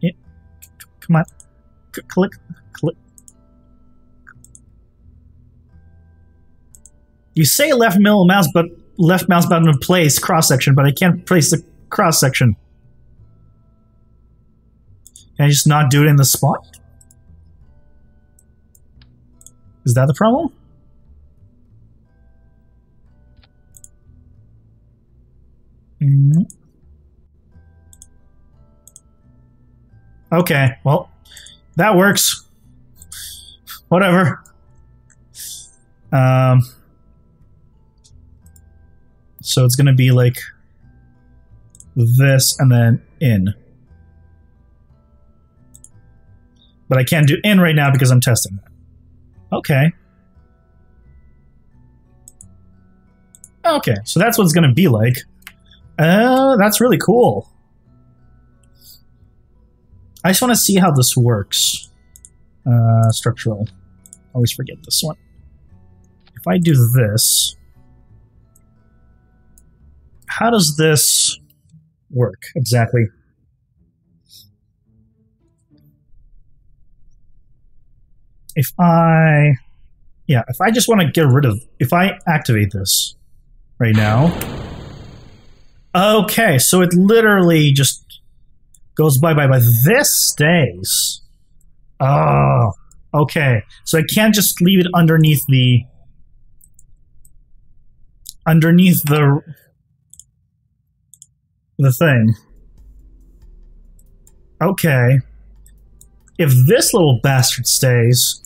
Yeah. Come on. Click. You say left mouse button to place cross section, but I can't place the cross section. Can I just not do it in the spot? Is that the problem? Okay, well, that works. Whatever. So it's gonna be like this and then in. But I can't do in right now because I'm testing that. Okay. Okay, so that's what it's gonna be like. That's really cool. I just want to see how this works. Structural. Always forget this one. If I do this, how does this work exactly? If I just want to get rid of, if I activate this right now, okay, so it literally just goes bye-bye, but this stays. Oh, okay. So I can't just leave it underneath the thing. Okay. If this little bastard stays,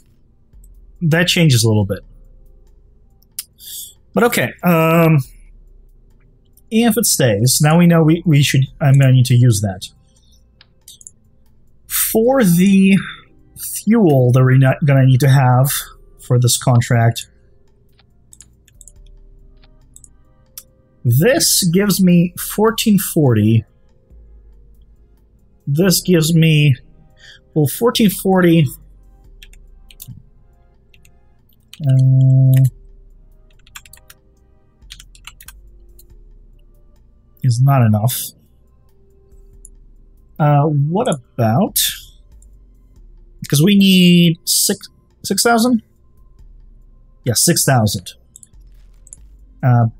that changes a little bit. But okay, if it stays, now we know we should. I'm going to need to use that for the fuel that we're not going to need to have for this contract. This gives me 1440. This gives me, well, 1440. Is not enough. What about? Because we need 6,000. Yeah, 6,000.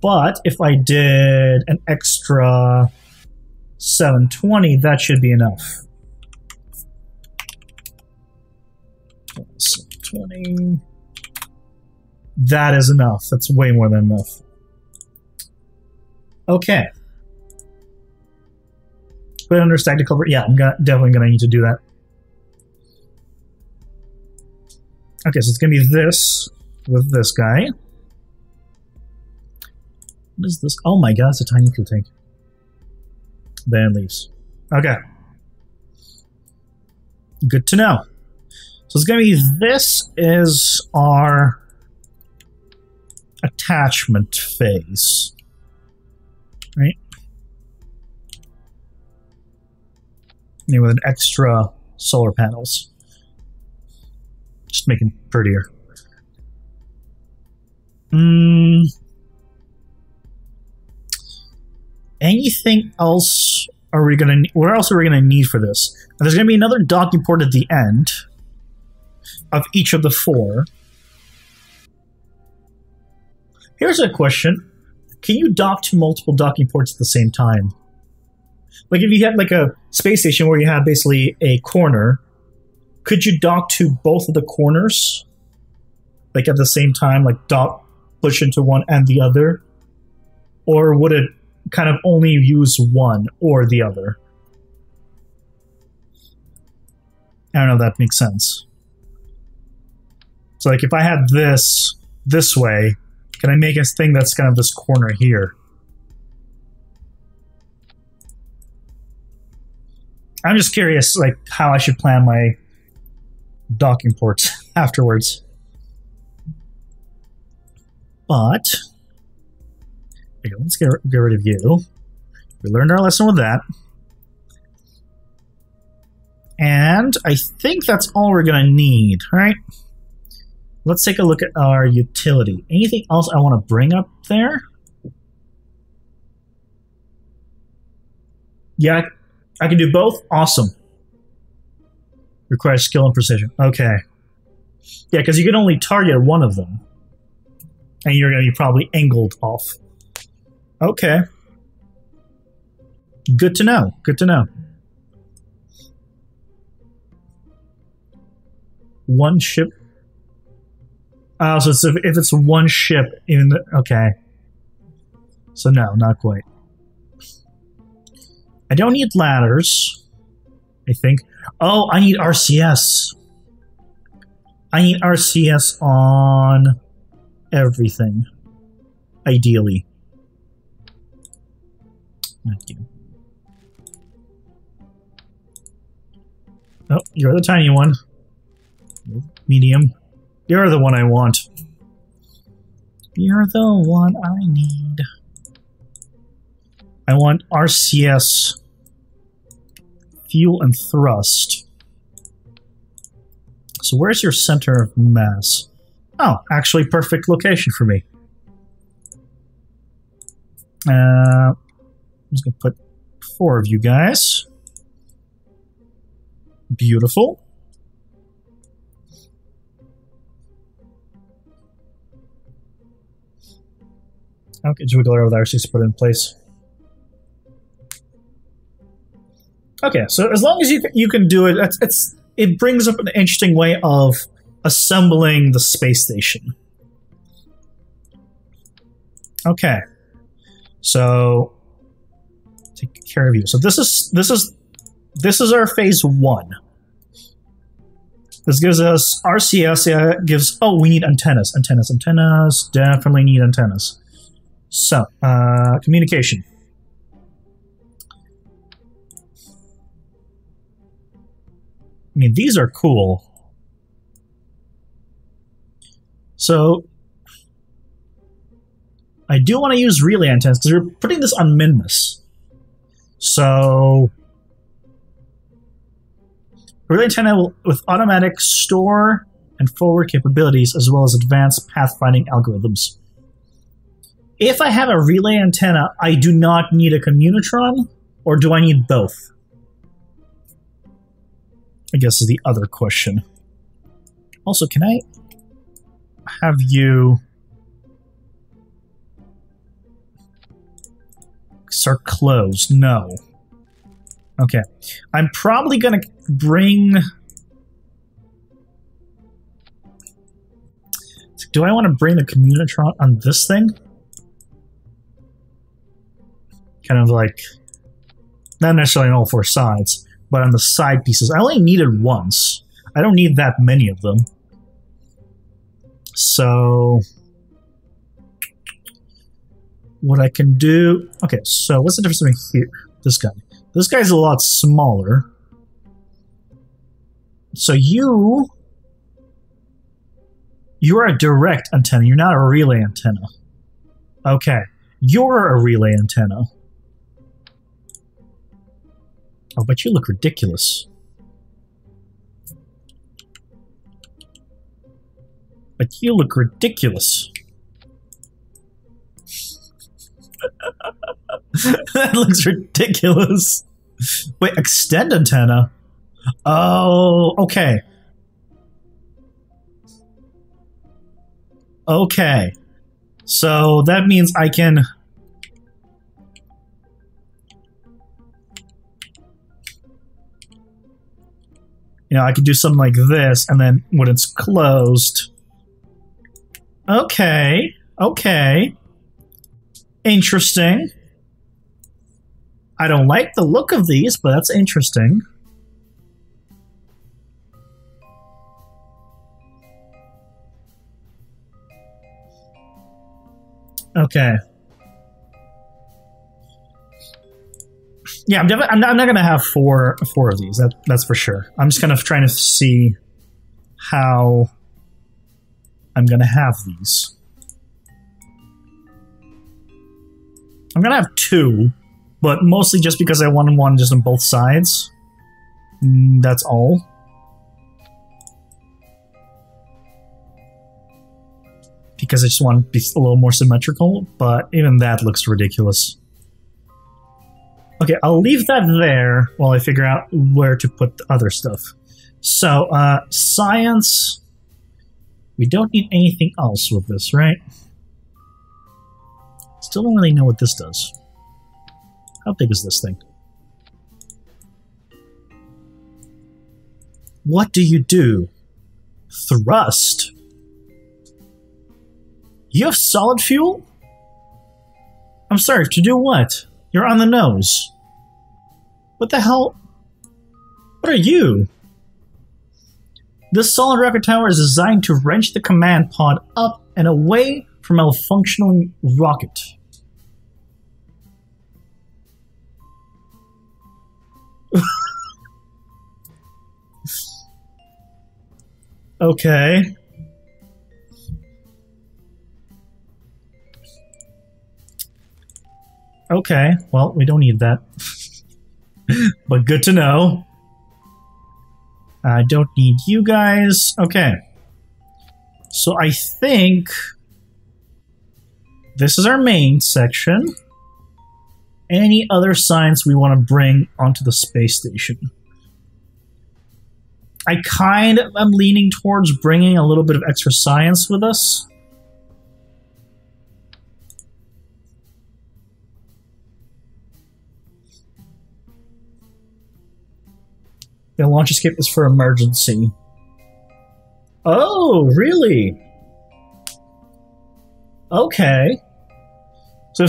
But if I did an extra 720, that should be enough. 720. That is enough. That's way more than enough. Okay. Put it under stack to cover. Yeah, I'm definitely gonna need to do that. Okay, so it's gonna be this with this guy. What is this? Oh my god, it's a tiny fuel tank. Then it leaves. Okay. Good to know. So it's gonna be this is our attachment phase. Right? With an extra solar panels. Just making it prettier. Anything else are we gonna? What else are we gonna need for this? And there's gonna be another docking port at the end of each of the 4. Here's a question: can you dock to multiple docking ports at the same time? Like if you had like a space station where you had basically a corner, could you dock to both of the corners? Like at the same time, like dock, push into one and the other? Or would it kind of only use one or the other? I don't know if that makes sense. So like if I had this way, can I make a thing that's kind of this corner here? I'm just curious, like, how I should plan my docking ports afterwards. But, okay, let's get rid of you. We learned our lesson with that. And I think that's all we're going to need, right? Let's take a look at our utility. Anything else I want to bring up there? Yeah, I can do both. Awesome. Requires skill and precision. Okay. Yeah, because you can only target one of them. And you're going to be probably angled off. Okay. Good to know. Good to know. One ship. Oh, so it's if it's one ship in the... Okay. So no, not quite. I don't need ladders, I think. Oh, I need RCS. I need RCS on everything, ideally. Thank you. Oh, you're the tiny one. Medium. You're the one I want. You're the one I need. I want RCS, fuel, and thrust. So where's your center of mass? Oh, actually perfect location for me. I'm just going to put 4 of you guys. Beautiful. Okay, Jwiggler over there, she's put it in place. Okay, so as long as you can do it, it brings up an interesting way of assembling the space station. Okay, so take care of you. So this is our phase 1. This gives us RCS. Gives we need antennas. Antennas. Definitely need antennas. So, communication. I mean, these are cool. So, I do want to use relay antennas because we're putting this on Minmus. So, relay antenna with automatic store and forward capabilities as well as advanced pathfinding algorithms. If I have a relay antenna, I do not need a communitron, or do I need both? I guess is the other question. Also, can I have you start closed? No. Okay. I'm probably gonna bring... Do I want to bring the communitron on this thing? Kind of like... Not necessarily on all four sides, but on the side pieces. I only need it once. I don't need that many of them. So... What I can do... Okay, so what's the difference between here? This guy. This guy's a lot smaller. So you... You're a direct antenna. You're not a relay antenna. Okay. You're a relay antenna. Oh, but you look ridiculous. But you look ridiculous. That looks ridiculous. Wait, extend antenna? Oh, okay. Okay. So that means I can... You know, I could do something like this, and then when it's closed... Okay. Okay. Interesting. I don't like the look of these, but that's interesting. Okay. Yeah, I'm not going to have four of these. That's for sure. I'm just kind of trying to see how I'm going to have these. I'm going to have two, but mostly just because I want one just on both sides. That's all. Because I just want to be a little more symmetrical, but even that looks ridiculous. Okay, I'll leave that there while I figure out where to put the other stuff. So, science... We don't need anything else with this, right? Still don't really know what this does. How big is this thing? What do you do? Thrust? You have solid fuel? I'm sorry, to do what? You're on the nose. What the hell? What are you? This solid rocket tower is designed to wrench the command pod up and away from a functioning rocket. Okay. Okay, well, we don't need that. But good to know. I don't need you guys. Okay. So I think this is our main section. Any other science we want to bring onto the space station? I kind of am leaning towards bringing a little bit of extra science with us. The launch escape is for emergency. Oh, really? Okay. So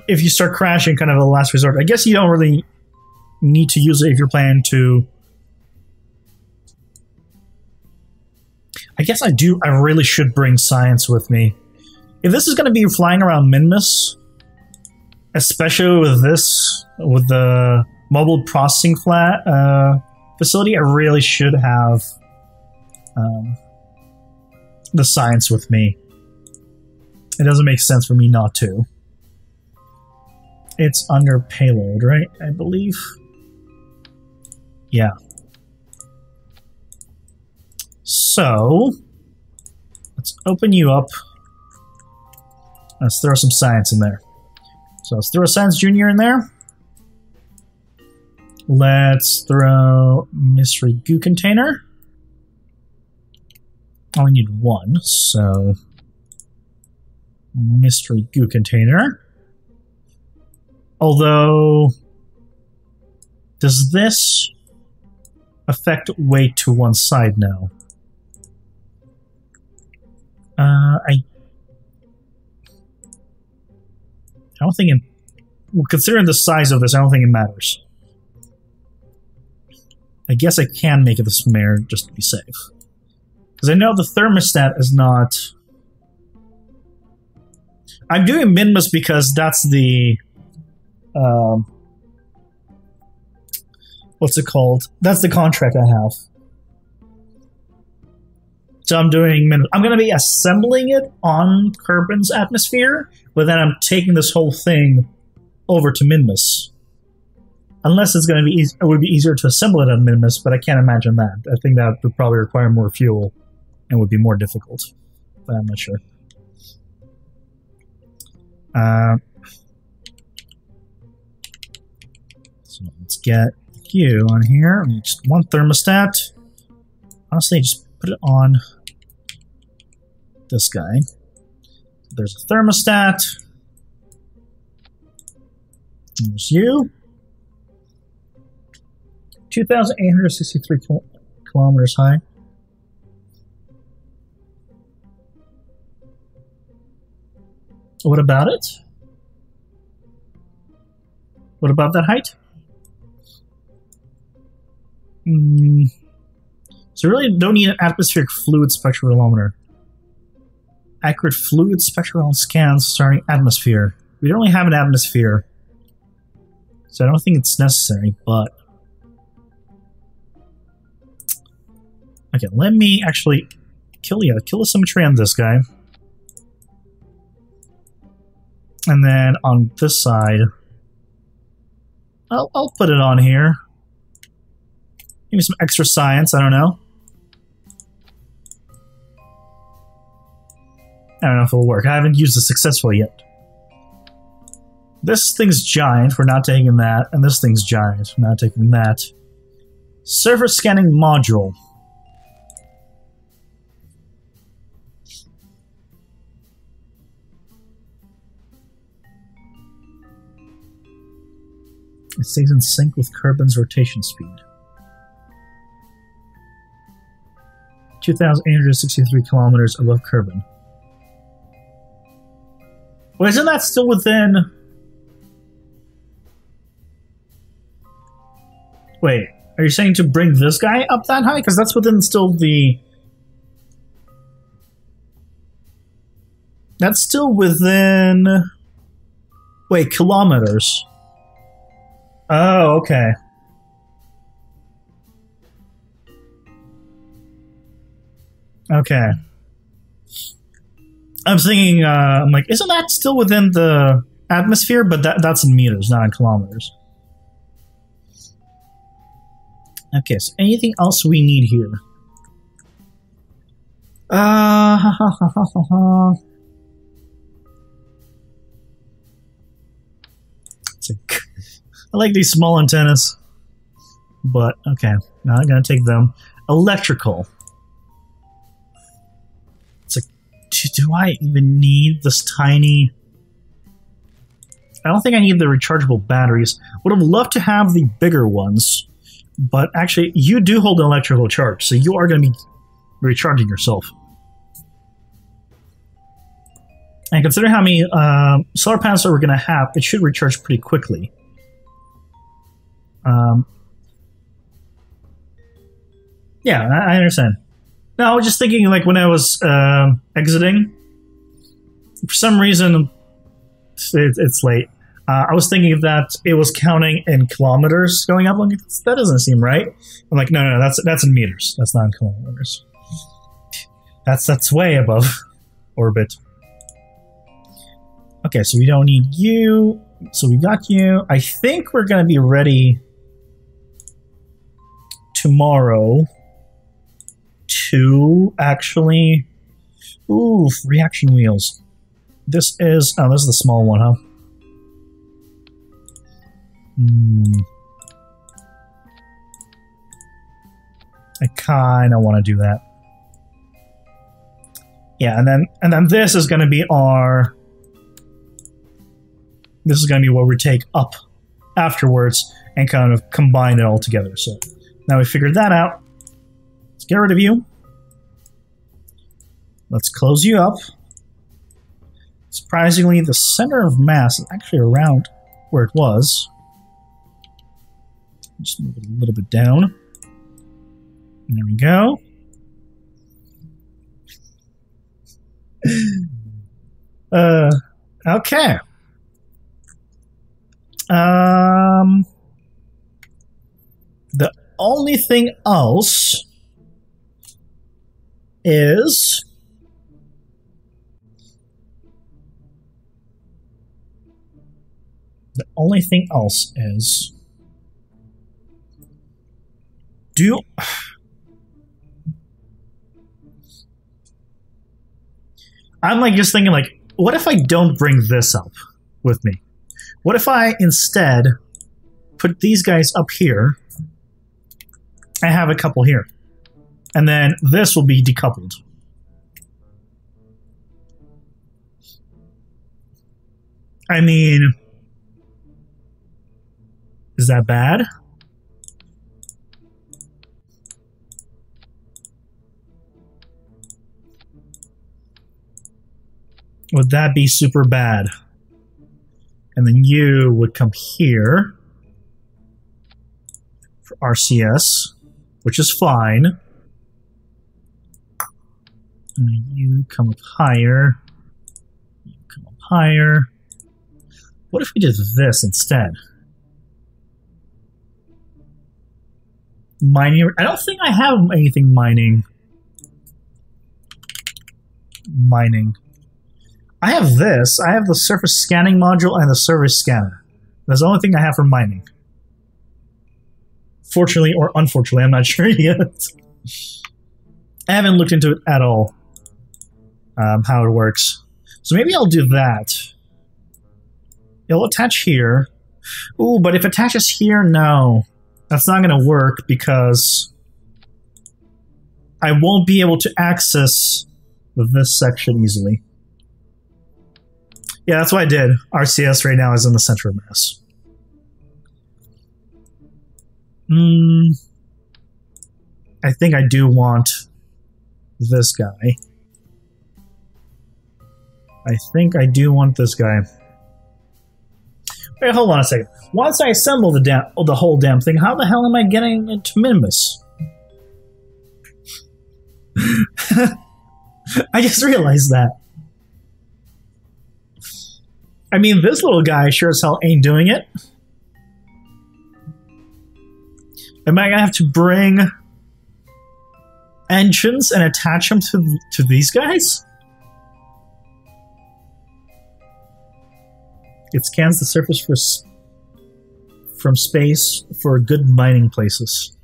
if you start crashing, kind of a last resort, I guess you don't really need to use it if you're planning to. I guess I really should bring science with me. If this is going to be flying around Minmus, especially with this, with the mobile processing facility, I really should have the science with me. It doesn't make sense for me not to. It's under payload, right? I believe. Yeah. So, let's open you up. Let's throw some science in there. So let's throw a Science Junior in there. Let's throw Mystery Goo Container. I only need one, so Mystery Goo Container. Although, does this affect weight to one side now? I don't think it... Well, considering the size of this, I don't think it matters. I guess I can make it the snare just to be safe. Because I know the thermostat is not... I'm doing Minmus because that's the... what's it called? That's the contract I have. So I'm doing Minmus. I'm going to be assembling it on Kerbin's atmosphere, but then I'm taking this whole thing over to Minmus. Unless it's going to be it would be easier to assemble it on Minmus, but I can't imagine that. I think that would probably require more fuel and would be more difficult. But I'm not sure. So let's get you on here. Just one thermostat. Honestly, just put it on this guy. There's a thermostat. There's you. 2,863 kilometers high. What about it? What about that height? So really don't need an atmospheric fluid spectropherometer. Accurate fluid spectral scans starting atmosphere. We don't really have an atmosphere, so I don't think it's necessary, but... Okay, let me actually kill the symmetry on this guy. And then on this side, I'll put it on here. Give me some extra science, I don't know. I don't know if it'll work. I haven't used it successfully yet. This thing's giant, we're not taking that. And this thing's giant, we're not taking that. Surface scanning module. It stays in sync with Kerbin's rotation speed. 2,863 kilometers above Kerbin. Well, isn't that still within... Wait, are you saying to bring this guy up that high? Because that's within still the... That's still within... Wait, kilometers. Oh, okay. Okay. I'm thinking, I'm like, isn't that still within the atmosphere? But that's in meters, not in kilometers. Okay, so anything else we need here? I like these small antennas, but okay, not gonna take them. Electrical. It's like, do I even need this tiny? I don't think I need the rechargeable batteries. Would have loved to have the bigger ones, but actually, you do hold an electrical charge, so you are going to be recharging yourself. And consider how many solar panels that we're going to have, it should recharge pretty quickly. Yeah, I understand. No, I was just thinking, like, when I was exiting, For some reason, it's late. I was thinking that it was counting in kilometers going up. Like, that doesn't seem right. I'm like, no, that's in meters. That's not in kilometers. That's way above orbit. Okay, so we don't need you. So we got you. I think we're going to be ready tomorrow to actually... Ooh, reaction wheels. This is... Oh, this is the small one, huh? I kind of want to do that. Yeah, and then this is going to be our... This is going to be what we take up afterwards and kind of combine it all together. So now we figured that out. Let's get rid of you. Let's close you up. Surprisingly, the center of mass is actually around where it was. Just move it a little bit down. And there we go. Okay. The only thing else is I'm like just thinking like, what if I don't bring this up with me? What if I instead put these guys up here? I have a couple here. And then this will be decoupled. I mean, is that bad? Would that be super bad? And then you would come here for RCS, which is fine. And then you come up higher. You come up higher. What if we did this instead? Mining. I don't think I have anything mining. I have this. I have the surface scanning module and the service scanner. That's the only thing I have for mining. Fortunately or unfortunately, I'm not sure yet. I haven't looked into it at all, how it works. So maybe I'll do that. It'll attach here. Ooh, but if it attaches here, no. That's not going to work because I won't be able to access this section easily. Yeah, that's what I did. RCS right now is in the center of mass. I think I do want this guy. I think I do want this guy. Wait, hold on a second. Once I assemble the whole damn thing, how the hell am I getting into Minimus? I just realized that. I mean, this little guy sure as hell ain't doing it. Am I gonna have to bring engines and attach them to these guys? It scans the surface from space for good mining places.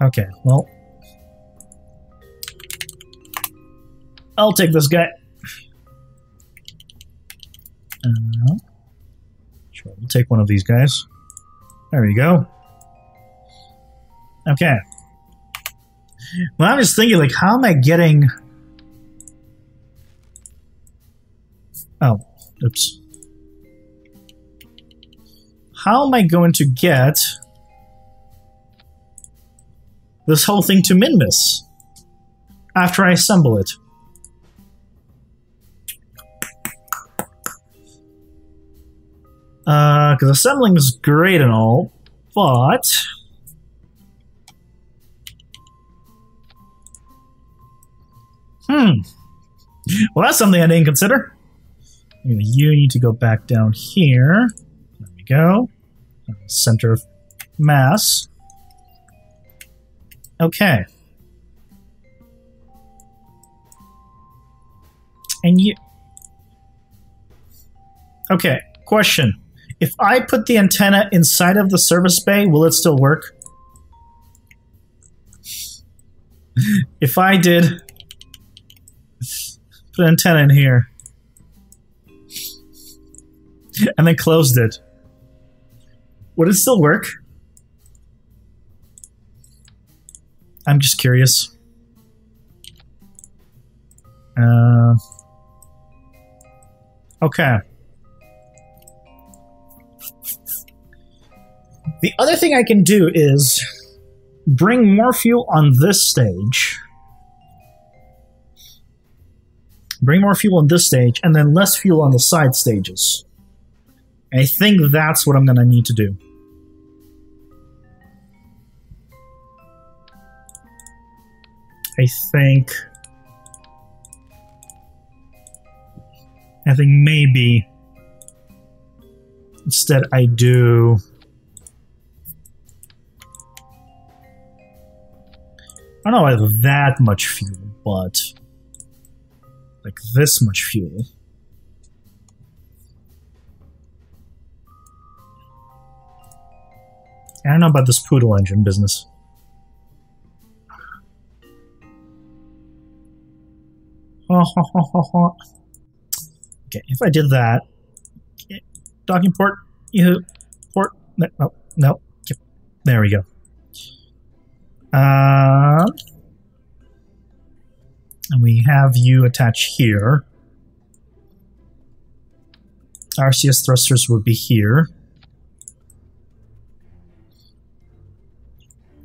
Okay, well, I'll take this guy. Sure, we'll take one of these guys. There we go. Okay. Well, I'm just thinking, like, how am I getting... Oh, oops. How am I going to get this whole thing to Minmus after I assemble it? Because assembling is great and all, but... Well, that's something I didn't consider. Anyway, you need to go back down here. There we go. Center of mass. Okay. And you... Okay, question. If I put the antenna inside of the service bay, will it still work? If I did put an antenna in here and then closed it, would it still work? I'm just curious. Okay. The other thing I can do is bring more fuel on this stage. Bring more fuel on this stage, and then less fuel on the side stages. I think that's what I'm going to need to do. I think maybe instead I do... I don't know if I have that much fuel, but like this much fuel. I don't know about this poodle engine business. Okay, if I did that, docking port, port, no, there we go. And we have you attach here. RCS thrusters would be here.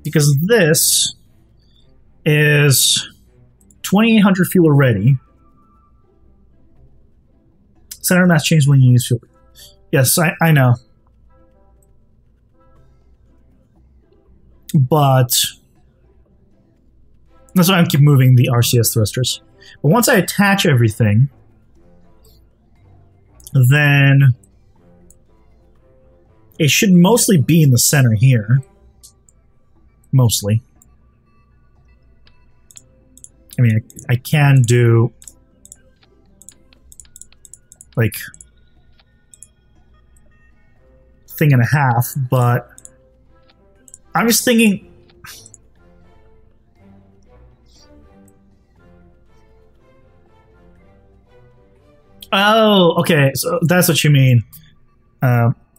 Because this is 2800 fuel ready. Center mass change when you use fuel. Yes, I know. But that's why I keep moving the RCS thrusters. But once I attach everything, then it should mostly be in the center here. Mostly. I mean, I can do like thing and a half, but I'm just thinking oh, okay, so that's what you mean.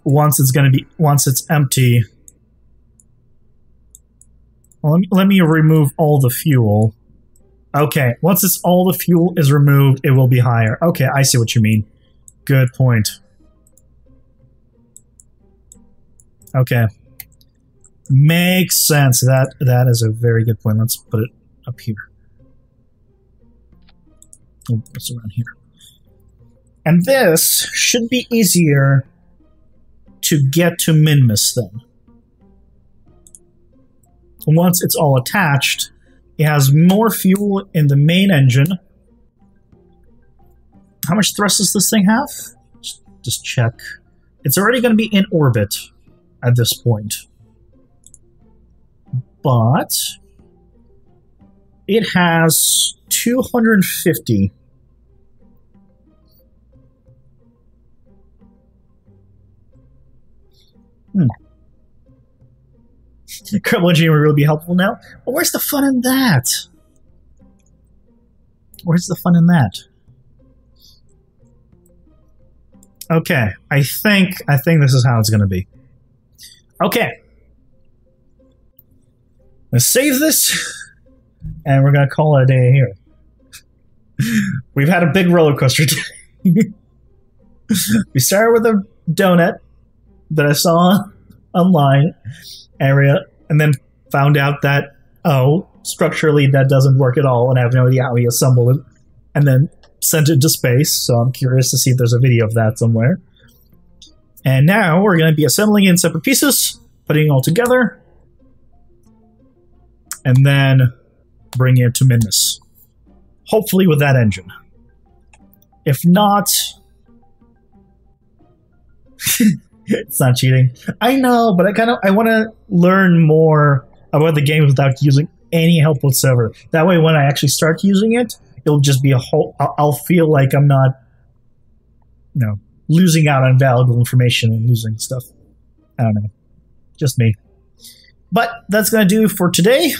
Once it's empty. Well, let me remove all the fuel. Okay, once it's all the fuel is removed, it will be higher. Okay, I see what you mean. Good point. Okay. Makes sense. That is a very good point. Let's put it up here. Oh, it's around here. And this should be easier to get to Minmus then. Once it's all attached, it has more fuel in the main engine. How much thrust does this thing have? Just check. It's already going to be in orbit at this point. But it has 250. Kerbal engineering would really be helpful now. But where's the fun in that? Where's the fun in that? Okay, I think this is how it's going to be. Okay. Let's save this, and we're going to call it a day here. We've had a big roller coaster today. We started with a donut that I saw online area, and then found out that, oh, structurally that doesn't work at all, and I have no idea how we assembled it, and then sent it to space, so I'm curious to see if there's a video of that somewhere. And now we're going to be assembling it in separate pieces, putting it all together, and then bringing it to Minmus. Hopefully with that engine. If not, It's not cheating. I know, but I want to learn more about the game without using any help whatsoever. That way, when I actually start using it, it'll just be a whole. I'll feel like I'm not, losing out on valuable information and losing stuff. I don't know, just me. But that's gonna do for today.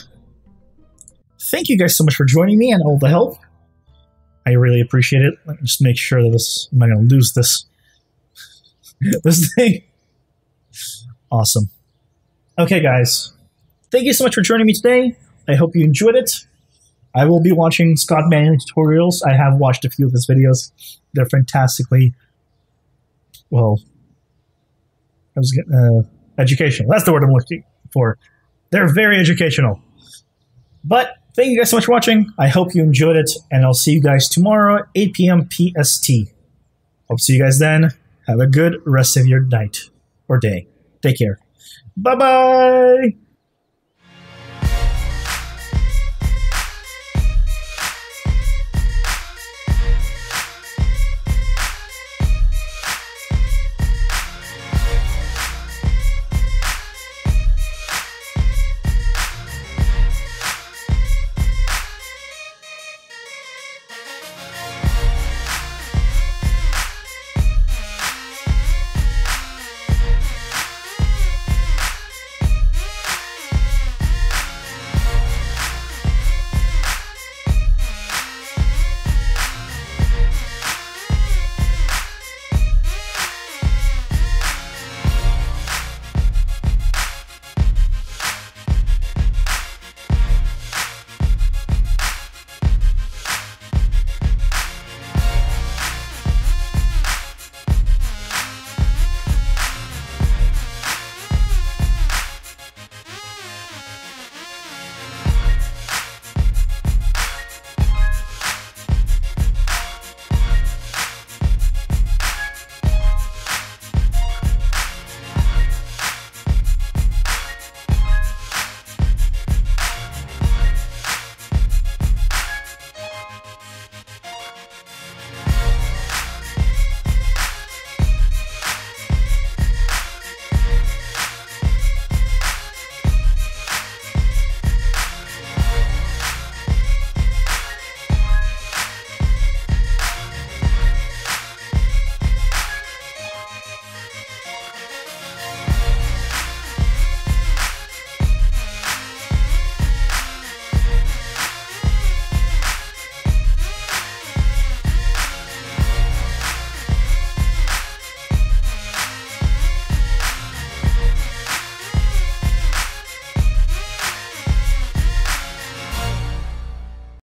Thank you guys so much for joining me and all the help. I really appreciate it. Let me just make sure that I'm not gonna lose this. This thing. Awesome. Okay, guys. Thank you so much for joining me today. I hope you enjoyed it. I will be watching Scott Manning tutorials. I have watched a few of his videos. They're fantastically, educational. That's the word I'm looking for. They're very educational. But thank you guys so much for watching. I hope you enjoyed it, and I'll see you guys tomorrow at 8 p.m. PST. Hope to see you guys then. Have a good rest of your night or day. Take care. Bye-bye.